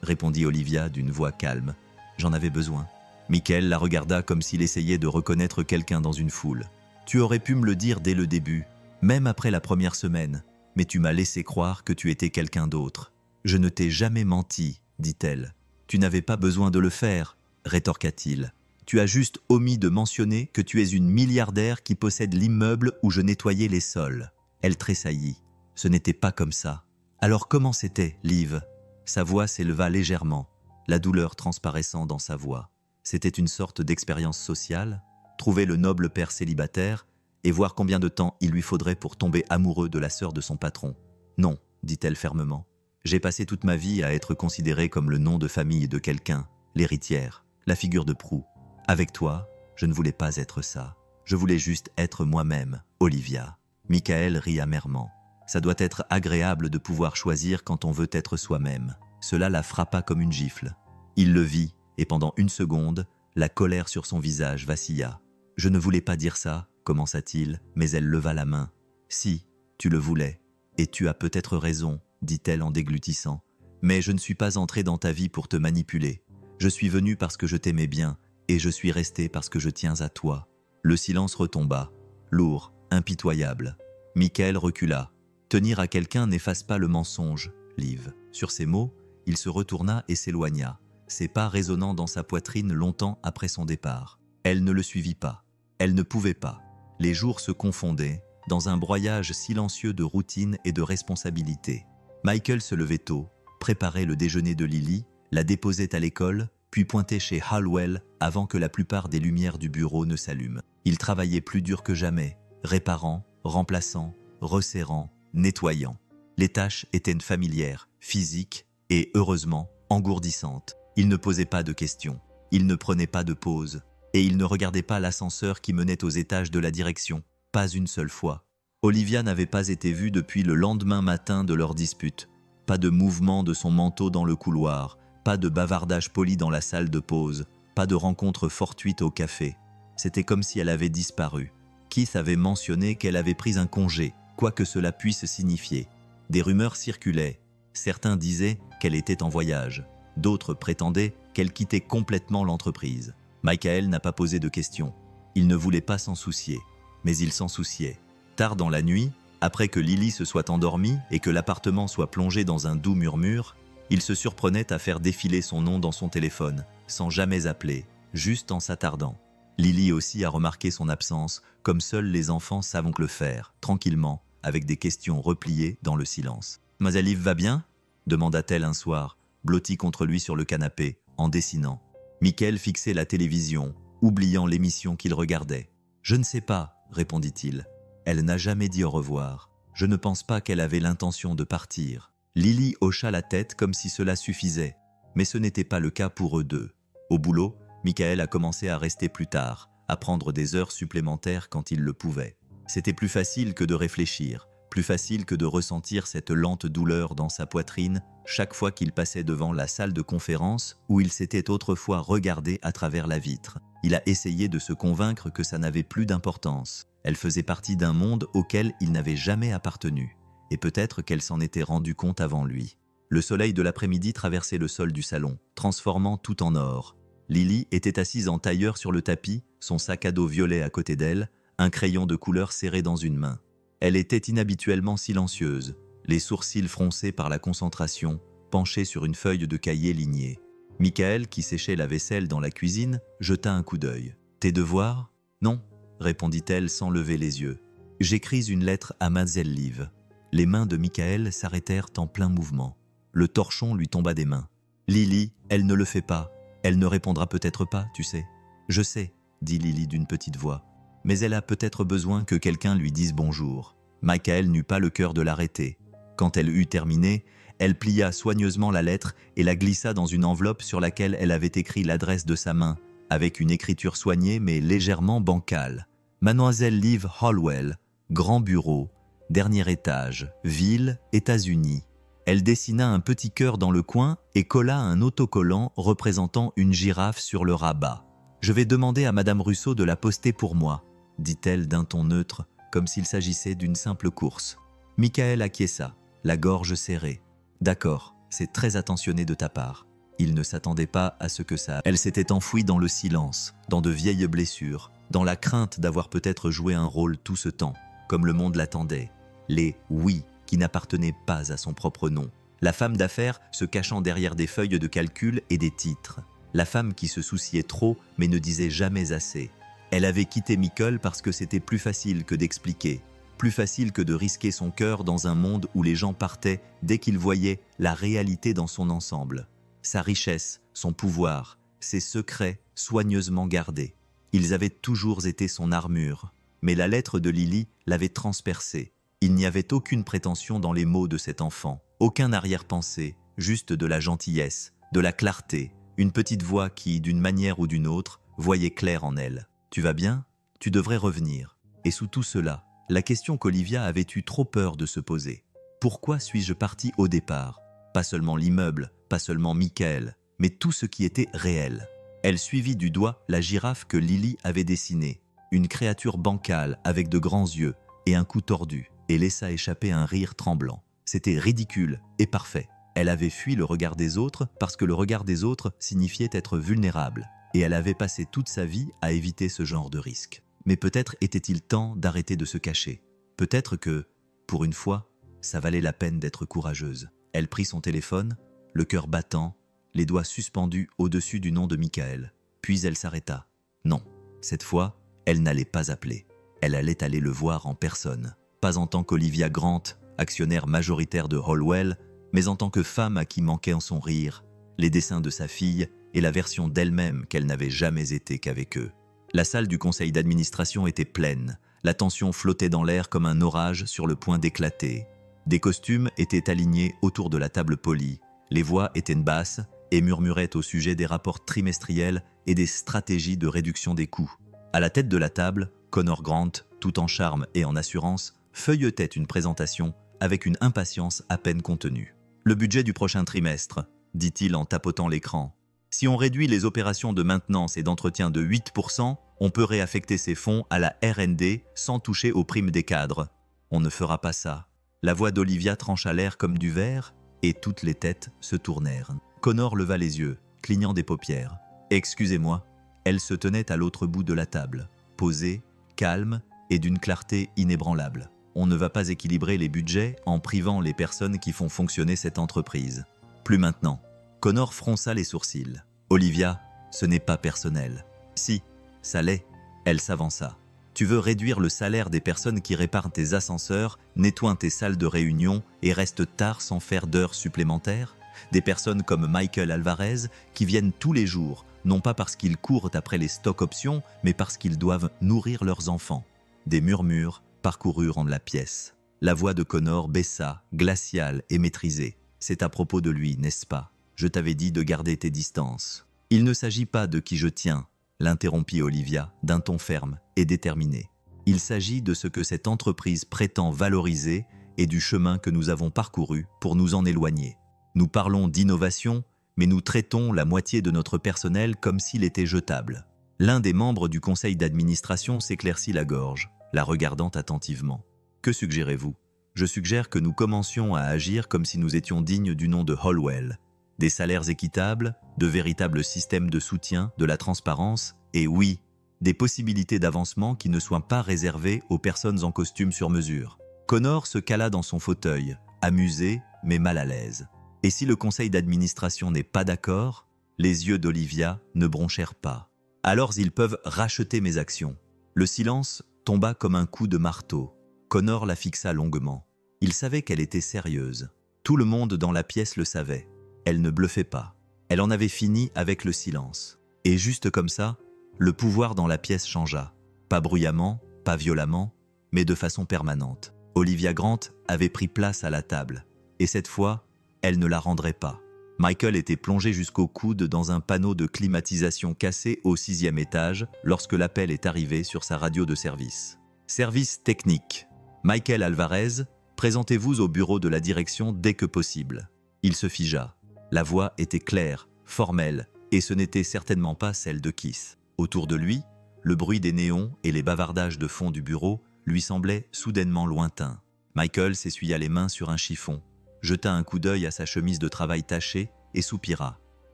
répondit Olivia d'une voix calme. « J'en avais besoin. » Michael la regarda comme s'il essayait de reconnaître quelqu'un dans une foule. « Tu aurais pu me le dire dès le début, même après la première semaine. mais tu m'as laissé croire que tu étais quelqu'un d'autre. Je ne t'ai jamais menti, dit-elle. Tu n'avais pas besoin de le faire, rétorqua-t-il. Tu as juste omis de mentionner que tu es une milliardaire qui possède l'immeuble où je nettoyais les sols. Elle tressaillit. Ce n'était pas comme ça. Alors comment c'était, Liv? Sa voix s'éleva légèrement, la douleur transparaissant dans sa voix. C'était une sorte d'expérience sociale, trouver le noble père célibataire et voir combien de temps il lui faudrait pour tomber amoureux de la sœur de son patron. Non, dit-elle fermement. J'ai passé toute ma vie à être considérée comme le nom de famille de quelqu'un, l'héritière, la figure de proue. Avec toi, je ne voulais pas être ça. Je voulais juste être moi-même, Olivia. Michael rit amèrement. Ça doit être agréable de pouvoir choisir quand on veut être soi-même. Cela la frappa comme une gifle. Il le vit, et pendant une seconde, la colère sur son visage vacilla. « Je ne voulais pas dire ça », commença-t-il, mais elle leva la main. « Si, tu le voulais, et tu as peut-être raison, » dit-elle en déglutissant. « Mais je ne suis pas entrée dans ta vie pour te manipuler. Je suis venue parce que je t'aimais bien, et je suis restée parce que je tiens à toi. » Le silence retomba, lourd, impitoyable. Michael recula. Tenir à quelqu'un n'efface pas le mensonge, Liv. Sur ces mots, il se retourna et s'éloigna, ses pas résonnant dans sa poitrine longtemps après son départ. Elle ne le suivit pas. Elle ne pouvait pas. Les jours se confondaient, dans un broyage silencieux de routine et de responsabilité. Michael se levait tôt, préparait le déjeuner de Lily, la déposait à l'école, puis pointait chez Hallwell avant que la plupart des lumières du bureau ne s'allument. Il travaillait plus dur que jamais, réparant, remplaçant, resserrant, nettoyant. Les tâches étaient familières, physiques et, heureusement, engourdissantes. Il ne posait pas de questions, il ne prenait pas de pause, et il ne regardait pas l'ascenseur qui menait aux étages de la direction, pas une seule fois. Olivia n'avait pas été vue depuis le lendemain matin de leur dispute. Pas de mouvement de son manteau dans le couloir, pas de bavardage poli dans la salle de pause, pas de rencontre fortuite au café. C'était comme si elle avait disparu. Keith avait mentionné qu'elle avait pris un congé, quoi que cela puisse signifier. Des rumeurs circulaient. Certains disaient qu'elle était en voyage. D'autres prétendaient qu'elle quittait complètement l'entreprise. Michael n'a pas posé de questions. Il ne voulait pas s'en soucier, mais il s'en souciait. Tard dans la nuit, après que Lily se soit endormie et que l'appartement soit plongé dans un doux murmure, il se surprenait à faire défiler son nom dans son téléphone, sans jamais appeler, juste en s'attardant. Lily aussi a remarqué son absence, comme seuls les enfants savent le faire, tranquillement, avec des questions repliées dans le silence. « Mademoiselle Liv va bien ?» demanda-t-elle un soir, blottie contre lui sur le canapé, en dessinant. Michael fixait la télévision, oubliant l'émission qu'il regardait. « Je ne sais pas, » répondit-il. Elle n'a jamais dit au revoir. Je ne pense pas qu'elle avait l'intention de partir. Lily hocha la tête comme si cela suffisait, mais ce n'était pas le cas pour eux deux. Au boulot, Michael a commencé à rester plus tard, à prendre des heures supplémentaires quand il le pouvait. C'était plus facile que de réfléchir, plus facile que de ressentir cette lente douleur dans sa poitrine chaque fois qu'il passait devant la salle de conférence où il s'était autrefois regardé à travers la vitre. Il a essayé de se convaincre que ça n'avait plus d'importance. Elle faisait partie d'un monde auquel il n'avait jamais appartenu, et peut-être qu'elle s'en était rendue compte avant lui. Le soleil de l'après-midi traversait le sol du salon, transformant tout en or. Lily était assise en tailleur sur le tapis, son sac à dos violet à côté d'elle, un crayon de couleur serré dans une main. Elle était inhabituellement silencieuse, les sourcils froncés par la concentration, penchée sur une feuille de cahier ligné. Michael, qui séchait la vaisselle dans la cuisine, jeta un coup d'œil. « Tes devoirs ?»« Non », répondit-elle sans lever les yeux. « J'écris une lettre à Mademoiselle Liv. » Les mains de Michael s'arrêtèrent en plein mouvement. Le torchon lui tomba des mains. « Lily, elle ne le fait pas. Elle ne répondra peut-être pas, tu sais. »« Je sais, » dit Lily d'une petite voix. « Mais elle a peut-être besoin que quelqu'un lui dise bonjour. » Michael n'eut pas le cœur de l'arrêter. Quand elle eut terminé, elle plia soigneusement la lettre et la glissa dans une enveloppe sur laquelle elle avait écrit l'adresse de sa main, avec une écriture soignée mais légèrement bancale. Mademoiselle Liv Hallwell, grand bureau, dernier étage, ville, États-Unis. Elle dessina un petit cœur dans le coin et colla un autocollant représentant une girafe sur le rabat. « Je vais demander à Madame Russo de la poster pour moi », dit-elle d'un ton neutre, comme s'il s'agissait d'une simple course. Michael acquiesça, la gorge serrée. « D'accord, c'est très attentionné de ta part. » Il ne s'attendait pas à ce que ça... Elle s'était enfouie dans le silence, dans de vieilles blessures, dans la crainte d'avoir peut-être joué un rôle tout ce temps, comme le monde l'attendait. Les « oui » qui n'appartenait pas à son propre nom. La femme d'affaires se cachant derrière des feuilles de calcul et des titres. La femme qui se souciait trop mais ne disait jamais assez. Elle avait quitté Michael parce que c'était plus facile que d'expliquer, plus facile que de risquer son cœur dans un monde où les gens partaient dès qu'ils voyaient la réalité dans son ensemble. Sa richesse, son pouvoir, ses secrets soigneusement gardés. Ils avaient toujours été son armure, mais la lettre de Lily l'avait transpercée. Il n'y avait aucune prétention dans les mots de cet enfant, aucun arrière-pensée, juste de la gentillesse, de la clarté, une petite voix qui, d'une manière ou d'une autre, voyait clair en elle. « Tu vas bien ? Tu devrais revenir. » Et sous tout cela, la question qu'Olivia avait eu trop peur de se poser. Pourquoi suis-je partie au départ? Pas seulement l'immeuble, pas seulement Michael, mais tout ce qui était réel. Elle suivit du doigt la girafe que Lily avait dessinée, une créature bancale avec de grands yeux et un cou tordu, et laissa échapper un rire tremblant. C'était ridicule et parfait. Elle avait fui le regard des autres parce que le regard des autres signifiait être vulnérable, et elle avait passé toute sa vie à éviter ce genre de risque. Mais peut-être était-il temps d'arrêter de se cacher. Peut-être que, pour une fois, ça valait la peine d'être courageuse. Elle prit son téléphone, le cœur battant, les doigts suspendus au-dessus du nom de Michael. Puis elle s'arrêta. Non, cette fois, elle n'allait pas appeler. Elle allait aller le voir en personne. Pas en tant qu'Olivia Grant, actionnaire majoritaire de Hollowell, mais en tant que femme à qui manquait en son rire, les dessins de sa fille et la version d'elle-même qu'elle n'avait jamais été qu'avec eux. La salle du conseil d'administration était pleine. La tension flottait dans l'air comme un orage sur le point d'éclater. Des costumes étaient alignés autour de la table polie. Les voix étaient basses et murmuraient au sujet des rapports trimestriels et des stratégies de réduction des coûts. À la tête de la table, Connor Grant, tout en charme et en assurance, feuilletait une présentation avec une impatience à peine contenue. « Le budget du prochain trimestre », dit-il en tapotant l'écran. « Si on réduit les opérations de maintenance et d'entretien de 8%, on peut réaffecter ces fonds à la R&D sans toucher aux primes des cadres. On ne fera pas ça. » La voix d'Olivia trancha l'air comme du verre et toutes les têtes se tournèrent. Connor leva les yeux, clignant des paupières. « Excusez-moi. » Elle se tenait à l'autre bout de la table, posée, calme et d'une clarté inébranlable. On ne va pas équilibrer les budgets en privant les personnes qui font fonctionner cette entreprise. Plus maintenant. Connor fronça les sourcils. « Olivia, ce n'est pas personnel. »« Si, ça l'est. » Elle s'avança. « Tu veux réduire le salaire des personnes qui réparent tes ascenseurs, nettoient tes salles de réunion et restent tard sans faire d'heures supplémentaires? Des personnes comme Michael Alvarez qui viennent tous les jours, non pas parce qu'ils courent après les stock options, mais parce qu'ils doivent nourrir leurs enfants. » Des murmures parcoururent la pièce. La voix de Connor baissa, glaciale et maîtrisée. « C'est à propos de lui, n'est-ce pas? Je t'avais dit de garder tes distances. »« Il ne s'agit pas de qui je tiens, » l'interrompit Olivia d'un ton ferme et déterminé. « Il s'agit de ce que cette entreprise prétend valoriser et du chemin que nous avons parcouru pour nous en éloigner. Nous parlons d'innovation, mais nous traitons la moitié de notre personnel comme s'il était jetable. » L'un des membres du conseil d'administration s'éclaircit la gorge, la regardant attentivement. « Que suggérez-vous ? » « Je suggère que nous commencions à agir comme si nous étions dignes du nom de Hollowell. Des salaires équitables, de véritables systèmes de soutien, de la transparence, et oui, des possibilités d'avancement qui ne soient pas réservées aux personnes en costume sur mesure. » Connor se cala dans son fauteuil, amusé mais mal à l'aise. Et si le conseil d'administration n'est pas d'accord, les yeux d'Olivia ne bronchèrent pas. « Alors ils peuvent racheter mes actions. » Le silence tomba comme un coup de marteau. Connor la fixa longuement. Il savait qu'elle était sérieuse. Tout le monde dans la pièce le savait. Elle ne bluffait pas. Elle en avait fini avec le silence. Et juste comme ça, le pouvoir dans la pièce changea. Pas bruyamment, pas violemment, mais de façon permanente. Olivia Grant avait pris place à la table. Et cette fois, elle ne la rendrait pas. Michael était plongé jusqu'au coude dans un panneau de climatisation cassé au 6e étage lorsque l'appel est arrivé sur sa radio de service. Service technique. Michael Alvarez, présentez-vous au bureau de la direction dès que possible. Il se figea. La voix était claire, formelle, et ce n'était certainement pas celle de Keith. Autour de lui, le bruit des néons et les bavardages de fond du bureau lui semblaient soudainement lointains. Michael s'essuya les mains sur un chiffon, jeta un coup d'œil à sa chemise de travail tachée et soupira. «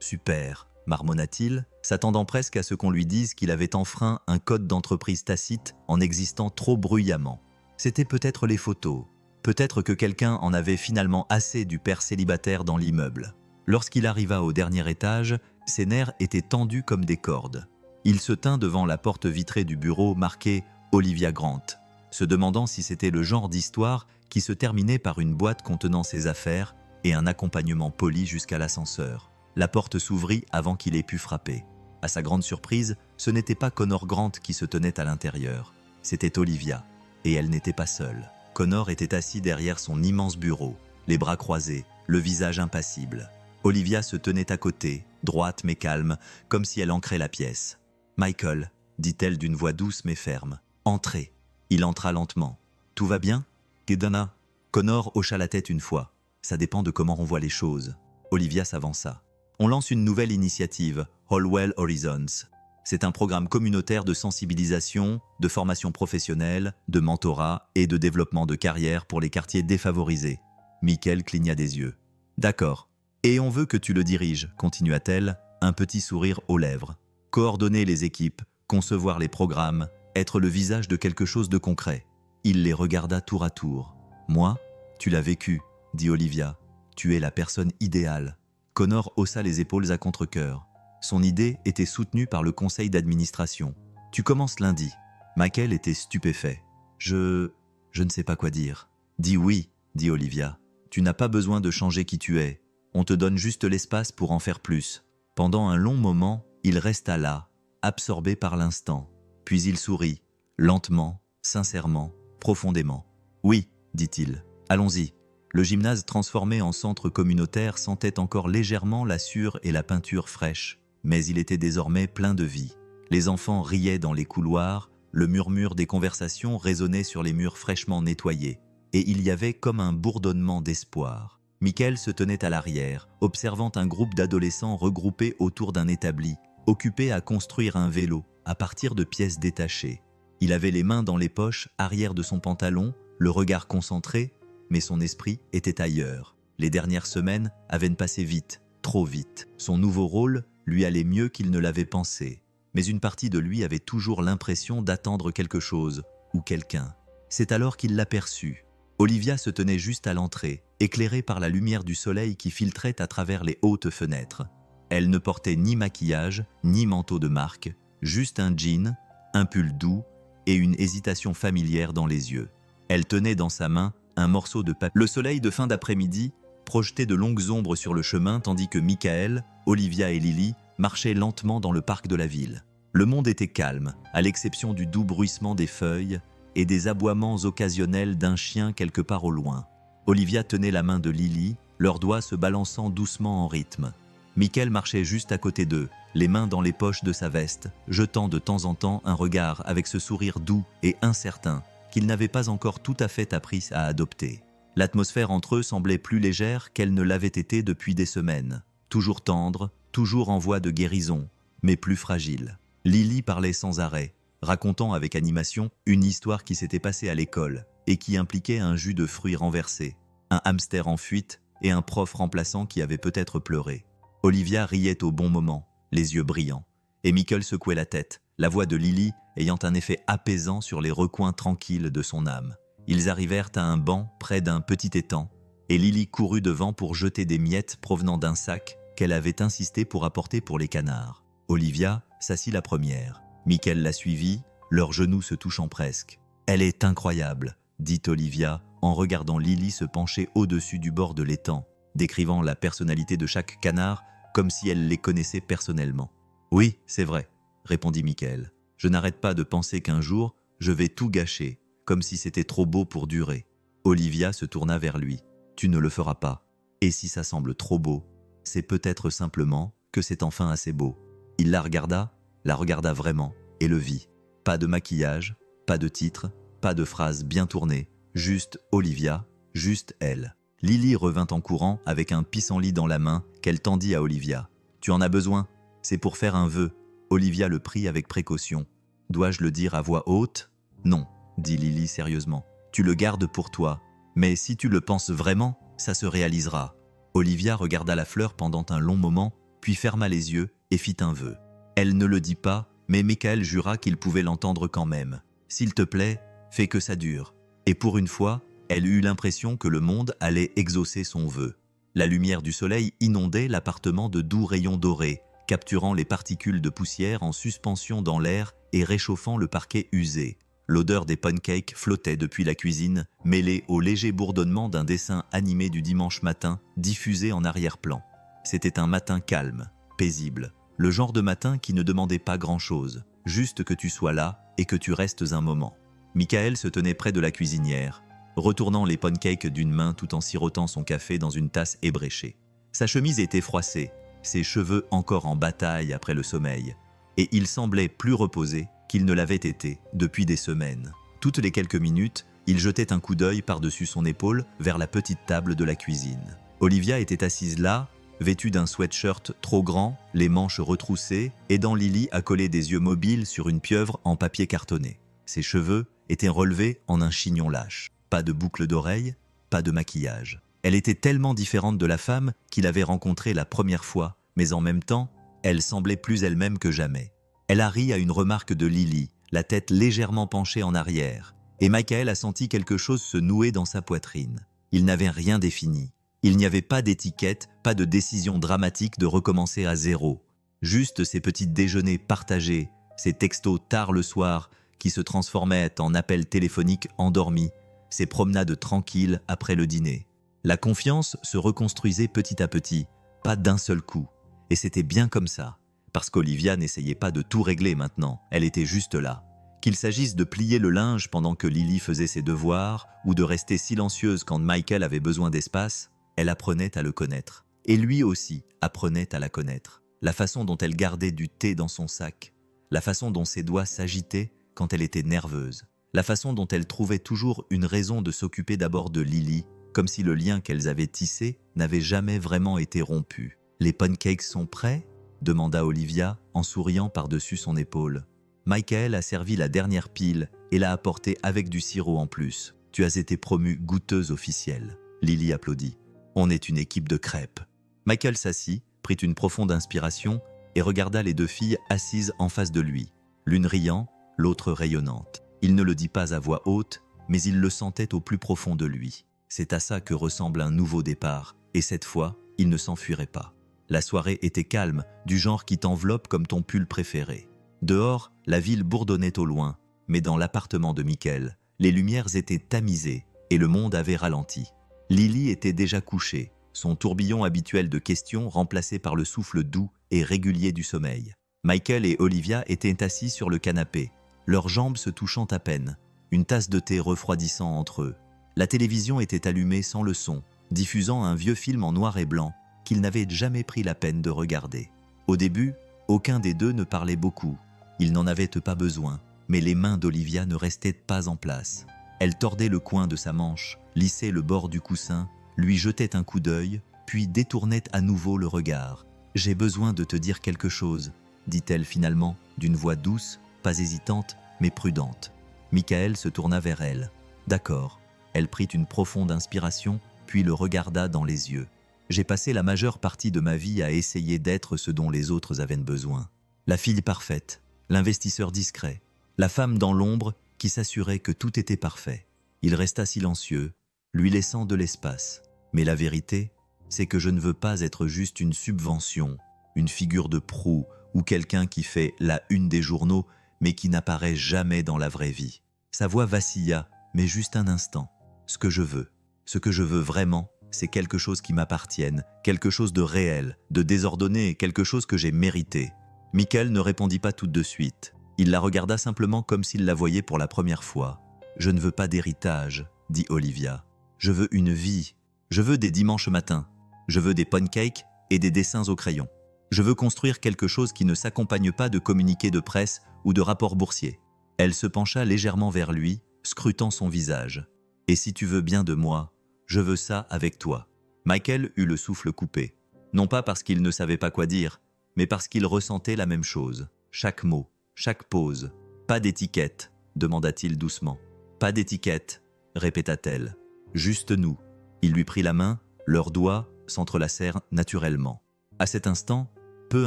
Super !» marmonna-t-il, s'attendant presque à ce qu'on lui dise qu'il avait enfreint un code d'entreprise tacite en existant trop bruyamment. C'était peut-être les photos, Peut-être que quelqu'un en avait finalement assez du père célibataire dans l'immeuble. Lorsqu'il arriva au dernier étage, ses nerfs étaient tendus comme des cordes. Il se tint devant la porte vitrée du bureau marquée « Olivia Grant », se demandant si c'était le genre d'histoire qui se terminait par une boîte contenant ses affaires et un accompagnement poli jusqu'à l'ascenseur. La porte s'ouvrit avant qu'il ait pu frapper. À sa grande surprise, ce n'était pas Connor Grant qui se tenait à l'intérieur. C'était Olivia, et elle n'était pas seule. Connor était assis derrière son immense bureau, les bras croisés, le visage impassible. Olivia se tenait à côté, droite mais calme, comme si elle ancrait la pièce. « Michael », dit-elle d'une voix douce mais ferme. « Entrez ». Il entra lentement. « Tout va bien ?» Kedana. Connor hocha la tête une fois. « Ça dépend de comment on voit les choses. » Olivia s'avança. « On lance une nouvelle initiative, Holwell Horizons. C'est un programme communautaire de sensibilisation, de formation professionnelle, de mentorat et de développement de carrière pour les quartiers défavorisés. » Michael cligna des yeux. « D'accord. Et on veut que tu le diriges, » continua-t-elle, un petit sourire aux lèvres. « Coordonner les équipes, concevoir les programmes, être le visage de quelque chose de concret. » Il les regarda tour à tour. « Moi, tu l'as vécu, » dit Olivia. « Tu es la personne idéale. » Connor haussa les épaules à contre-cœur. Son idée était soutenue par le conseil d'administration. « Tu commences lundi. » Michael était stupéfait. « Je ne sais pas quoi dire. »« Dis oui, » dit Olivia. « Tu n'as pas besoin de changer qui tu es. On te donne juste l'espace pour en faire plus. » Pendant un long moment, il resta là, absorbé par l'instant. Puis il sourit, lentement, sincèrement, profondément. « Oui, » dit-il. « Allons-y. » Le gymnase transformé en centre communautaire sentait encore légèrement la sueur et la peinture fraîche, mais il était désormais plein de vie. Les enfants riaient dans les couloirs, le murmure des conversations résonnait sur les murs fraîchement nettoyés, et il y avait comme un bourdonnement d'espoir. Michael se tenait à l'arrière, observant un groupe d'adolescents regroupés autour d'un établi, occupés à construire un vélo à partir de pièces détachées. Il avait les mains dans les poches arrière de son pantalon, le regard concentré, mais son esprit était ailleurs. Les dernières semaines avaient passé vite, trop vite. Son nouveau rôle lui allait mieux qu'il ne l'avait pensé. Mais une partie de lui avait toujours l'impression d'attendre quelque chose ou quelqu'un. C'est alors qu'il l'aperçut. Olivia se tenait juste à l'entrée, éclairée par la lumière du soleil qui filtrait à travers les hautes fenêtres. Elle ne portait ni maquillage, ni manteau de marque, juste un jean, un pull doux et une hésitation familière dans les yeux. Elle tenait dans sa main un morceau de papier. Le soleil de fin d'après-midi projetait de longues ombres sur le chemin tandis que Michael, Olivia et Lily marchaient lentement dans le parc de la ville. Le monde était calme, à l'exception du doux bruissement des feuilles et des aboiements occasionnels d'un chien quelque part au loin. Olivia tenait la main de Lily, leurs doigts se balançant doucement en rythme. Michael marchait juste à côté d'eux, les mains dans les poches de sa veste, jetant de temps en temps un regard avec ce sourire doux et incertain qu'il n'avait pas encore tout à fait appris à adopter. L'atmosphère entre eux semblait plus légère qu'elle ne l'avait été depuis des semaines. Toujours tendre, toujours en voie de guérison, mais plus fragile. Lily parlait sans arrêt, racontant avec animation une histoire qui s'était passée à l'école et qui impliquait un jus de fruits renversé, un hamster en fuite et un prof remplaçant qui avait peut-être pleuré. Olivia riait au bon moment, les yeux brillants, et Michael secouait la tête, la voix de Lily ayant un effet apaisant sur les recoins tranquilles de son âme. Ils arrivèrent à un banc près d'un petit étang, et Lily courut devant pour jeter des miettes provenant d'un sac qu'elle avait insisté pour apporter pour les canards. Olivia s'assit la première. Michael la suivit, leurs genoux se touchant presque. « Elle est incroyable », dit Olivia en regardant Lily se pencher au-dessus du bord de l'étang, décrivant la personnalité de chaque canard comme si elle les connaissait personnellement. « Oui, c'est vrai », répondit Michael. « Je n'arrête pas de penser qu'un jour, je vais tout gâcher, comme si c'était trop beau pour durer. » Olivia se tourna vers lui. « Tu ne le feras pas. Et si ça semble trop beau, c'est peut-être simplement que c'est enfin assez beau. » Il la regarda vraiment, et le vit. Pas de maquillage, pas de titre, pas de phrase bien tournée, juste Olivia, juste elle. Lily revint en courant avec un pissenlit dans la main qu'elle tendit à Olivia. « Tu en as besoin? C'est pour faire un vœu. » Olivia le prit avec précaution. « Dois-je le dire à voix haute? »« Non, » dit Lily sérieusement. « Tu le gardes pour toi. Mais si tu le penses vraiment, ça se réalisera. » Olivia regarda la fleur pendant un long moment, puis ferma les yeux et fit un vœu. Elle ne le dit pas, mais Michael jura qu'il pouvait l'entendre quand même. « S'il te plaît, fais que ça dure. » Et pour une fois, Elle eut l'impression que le monde allait exaucer son vœu. La lumière du soleil inondait l'appartement de doux rayons dorés, capturant les particules de poussière en suspension dans l'air et réchauffant le parquet usé. L'odeur des pancakes flottait depuis la cuisine, mêlée au léger bourdonnement d'un dessin animé du dimanche matin diffusé en arrière-plan. C'était un matin calme, paisible, le genre de matin qui ne demandait pas grand-chose, juste que tu sois là et que tu restes un moment. Michael se tenait près de la cuisinière, retournant les pancakes d'une main tout en sirotant son café dans une tasse ébréchée. Sa chemise était froissée, ses cheveux encore en bataille après le sommeil, et il semblait plus reposé qu'il ne l'avait été depuis des semaines. Toutes les quelques minutes, il jetait un coup d'œil par-dessus son épaule vers la petite table de la cuisine. Olivia était assise là, vêtue d'un sweatshirt trop grand, les manches retroussées, aidant Lily à coller des yeux mobiles sur une pieuvre en papier cartonné. Ses cheveux étaient relevés en un chignon lâche. Pas de boucle d'oreille, pas de maquillage. Elle était tellement différente de la femme qu'il avait rencontrée la première fois, mais en même temps, elle semblait plus elle-même que jamais. Elle a ri à une remarque de Lily, la tête légèrement penchée en arrière, et Michael a senti quelque chose se nouer dans sa poitrine. Il n'avait rien défini. Il n'y avait pas d'étiquette, pas de décision dramatique de recommencer à zéro. Juste ces petits déjeuners partagés, ces textos tard le soir qui se transformaient en appels téléphoniques endormis, ces promenades tranquilles après le dîner. La confiance se reconstruisait petit à petit, pas d'un seul coup. Et c'était bien comme ça, parce qu'Olivia n'essayait pas de tout régler maintenant, elle était juste là. Qu'il s'agisse de plier le linge pendant que Lily faisait ses devoirs, ou de rester silencieuse quand Michael avait besoin d'espace, elle apprenait à le connaître. Et lui aussi apprenait à la connaître. La façon dont elle gardait du thé dans son sac, la façon dont ses doigts s'agitaient quand elle était nerveuse, la façon dont elle trouvait toujours une raison de s'occuper d'abord de Lily, comme si le lien qu'elles avaient tissé n'avait jamais vraiment été rompu. « Les pancakes sont prêts ?» demanda Olivia en souriant par-dessus son épaule. Michael a servi la dernière pile et l'a apportée avec du sirop en plus. « Tu as été promue goûteuse officielle. » Lily applaudit. « On est une équipe de crêpes. » Michael s'assit, prit une profonde inspiration et regarda les deux filles assises en face de lui, l'une riant, l'autre rayonnante. Il ne le dit pas à voix haute, mais il le sentait au plus profond de lui. C'est à ça que ressemble un nouveau départ, et cette fois, il ne s'enfuirait pas. La soirée était calme, du genre qui t'enveloppe comme ton pull préféré. Dehors, la ville bourdonnait au loin, mais dans l'appartement de Michael, les lumières étaient tamisées et le monde avait ralenti. Lily était déjà couchée, son tourbillon habituel de questions remplacé par le souffle doux et régulier du sommeil. Michael et Olivia étaient assis sur le canapé, leurs jambes se touchant à peine, une tasse de thé refroidissant entre eux. La télévision était allumée sans le son, diffusant un vieux film en noir et blanc qu'ils n'avaient jamais pris la peine de regarder. Au début, aucun des deux ne parlait beaucoup. Ils n'en avaient pas besoin, mais les mains d'Olivia ne restaient pas en place. Elle tordait le coin de sa manche, lissait le bord du coussin, lui jetait un coup d'œil, puis détournait à nouveau le regard. « J'ai besoin de te dire quelque chose », dit-elle finalement, d'une voix douce, pas hésitante, mais prudente. Michael se tourna vers elle. « D'accord. » Elle prit une profonde inspiration, puis le regarda dans les yeux. « J'ai passé la majeure partie de ma vie à essayer d'être ce dont les autres avaient besoin. La fille parfaite, l'investisseur discret, la femme dans l'ombre qui s'assurait que tout était parfait. » Il resta silencieux, lui laissant de l'espace. « Mais la vérité, c'est que je ne veux pas être juste une subvention, une figure de proue ou quelqu'un qui fait la une des journaux, mais qui n'apparaît jamais dans la vraie vie. » Sa voix vacilla, mais juste un instant. « Ce que je veux vraiment, c'est quelque chose qui m'appartienne, quelque chose de réel, de désordonné, quelque chose que j'ai mérité. » Michael ne répondit pas tout de suite. Il la regarda simplement comme s'il la voyait pour la première fois. « Je ne veux pas d'héritage, » dit Olivia. « Je veux une vie. Je veux des dimanches matins. Je veux des pancakes et des dessins au crayon. Je veux construire quelque chose qui ne s'accompagne pas de communiqués de presse ou de rapports boursiers. » Elle se pencha légèrement vers lui, scrutant son visage. « Et si tu veux bien de moi, je veux ça avec toi. » Michael eut le souffle coupé. Non pas parce qu'il ne savait pas quoi dire, mais parce qu'il ressentait la même chose. Chaque mot, chaque pause. « Pas d'étiquette » demanda-t-il doucement. « Pas d'étiquette » répéta-t-elle. « Juste nous. » Il lui prit la main, leurs doigts s'entrelacèrent naturellement. À cet instant, peu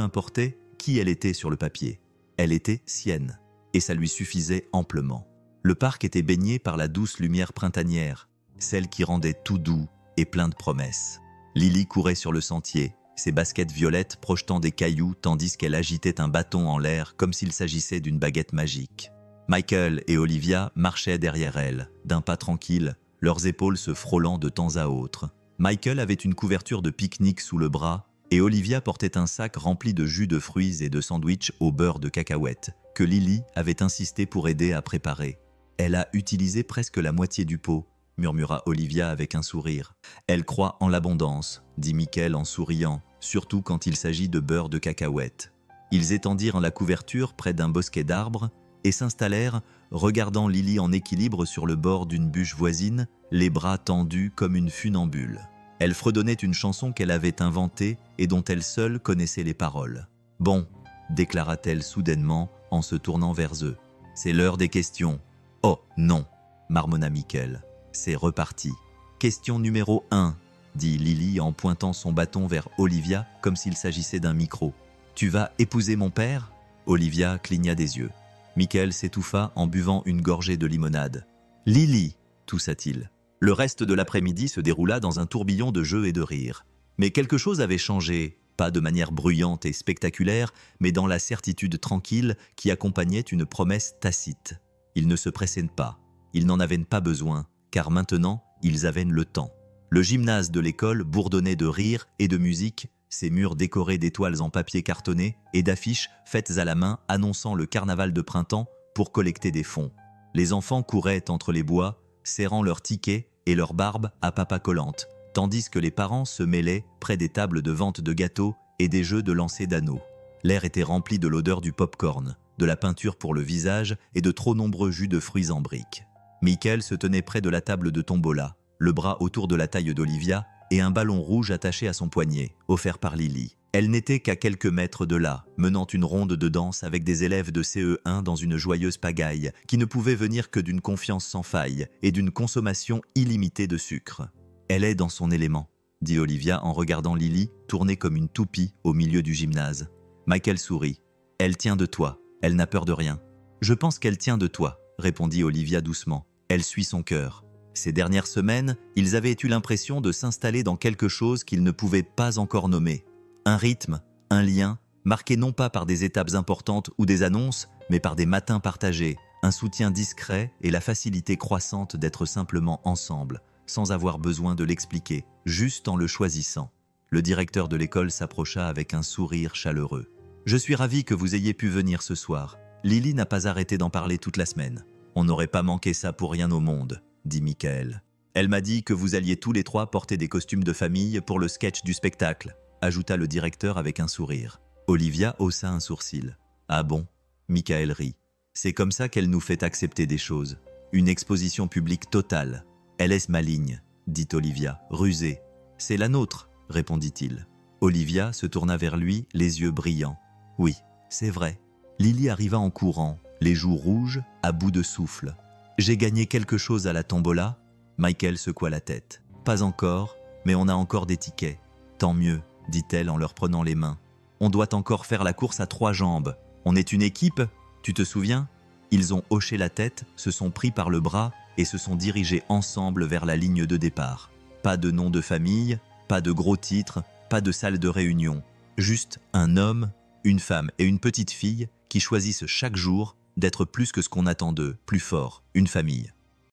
importait qui elle était sur le papier. Elle était sienne, et ça lui suffisait amplement. Le parc était baigné par la douce lumière printanière. celle qui rendait tout doux et plein de promesses. Lily courait sur le sentier, ses baskets violettes projetant des cailloux tandis qu'elle agitait un bâton en l'air comme s'il s'agissait d'une baguette magique. Michael et Olivia marchaient derrière elle, d'un pas tranquille, leurs épaules se frôlant de temps à autre. Michael avait une couverture de pique-nique sous le bras et Olivia portait un sac rempli de jus de fruits et de sandwichs au beurre de cacahuètes que Lily avait insisté pour aider à préparer. « Elle a utilisé presque la moitié du pot », murmura Olivia avec un sourire. « Elle croit en l'abondance », dit Michael en souriant, surtout quand il s'agit de beurre de cacahuètes. Ils étendirent la couverture près d'un bosquet d'arbres et s'installèrent, regardant Lily en équilibre sur le bord d'une bûche voisine, les bras tendus comme une funambule. Elle fredonnait une chanson qu'elle avait inventée et dont elle seule connaissait les paroles. « Bon », déclara-t-elle soudainement en se tournant vers eux. « C'est l'heure des questions. »« Oh, non !» marmonna Michael. « C'est reparti. »« Question numéro 1, » dit Lily en pointant son bâton vers Olivia comme s'il s'agissait d'un micro. « Tu vas épouser mon père ?» Olivia cligna des yeux. Michael s'étouffa en buvant une gorgée de limonade. « Lily !» toussa-t-il. Le reste de l'après-midi se déroula dans un tourbillon de jeux et de rires. Mais quelque chose avait changé, pas de manière bruyante et spectaculaire, mais dans la certitude tranquille qui accompagnait une promesse tacite. Ils ne se pressaient pas, ils n'en avaient pas besoin, car maintenant, ils avaient le temps. Le gymnase de l'école bourdonnait de rires et de musique, ses murs décorés d'étoiles en papier cartonné et d'affiches faites à la main annonçant le carnaval de printemps pour collecter des fonds. Les enfants couraient entre les bois, serrant leurs tickets et leurs barbes à papa collante, tandis que les parents se mêlaient près des tables de vente de gâteaux et des jeux de lancer d'anneaux. L'air était rempli de l'odeur du pop-corn, de la peinture pour le visage et de trop nombreux jus de fruits en briques. Michael se tenait près de la table de tombola, le bras autour de la taille d'Olivia et un ballon rouge attaché à son poignet, offert par Lily. Elle n'était qu'à quelques mètres de là, menant une ronde de danse avec des élèves de CE1 dans une joyeuse pagaille, qui ne pouvait venir que d'une confiance sans faille et d'une consommation illimitée de sucre. « Elle est dans son élément », dit Olivia en regardant Lily, tournée comme une toupie au milieu du gymnase. Michael sourit. « Elle tient de toi, elle n'a peur de rien. »« Je pense qu'elle tient de toi », répondit Olivia doucement. « Elle suit son cœur. » Ces dernières semaines, ils avaient eu l'impression de s'installer dans quelque chose qu'ils ne pouvaient pas encore nommer. Un rythme, un lien, marqué non pas par des étapes importantes ou des annonces, mais par des matins partagés, un soutien discret et la facilité croissante d'être simplement ensemble, sans avoir besoin de l'expliquer, juste en le choisissant. Le directeur de l'école s'approcha avec un sourire chaleureux. « Je suis ravi que vous ayez pu venir ce soir. Lily n'a pas arrêté d'en parler toute la semaine. On n'aurait pas manqué ça pour rien au monde, » dit Michael. « Elle m'a dit que vous alliez tous les trois porter des costumes de famille pour le sketch du spectacle, » ajouta le directeur avec un sourire. Olivia haussa un sourcil. « Ah bon ?» Michael rit. « C'est comme ça qu'elle nous fait accepter des choses. Une exposition publique totale. Elle est maligne, » dit Olivia, rusée. « C'est la nôtre, » répondit-il. Olivia se tourna vers lui, les yeux brillants. « Oui, c'est vrai. » Lily arriva en courant, les joues rouges, à bout de souffle. « J'ai gagné quelque chose à la tombola ?» Michael secoua la tête. « Pas encore, mais on a encore des tickets. »« Tant mieux, » dit-elle en leur prenant les mains. « On doit encore faire la course à 3 jambes. On est une équipe, tu te souviens ?» Ils ont hoché la tête, se sont pris par le bras et se sont dirigés ensemble vers la ligne de départ. Pas de nom de famille, pas de gros titres, pas de salle de réunion. Juste un homme, une femme et une petite fille qui choisissent chaque jour d'être plus que ce qu'on attend d'eux, plus fort, une famille.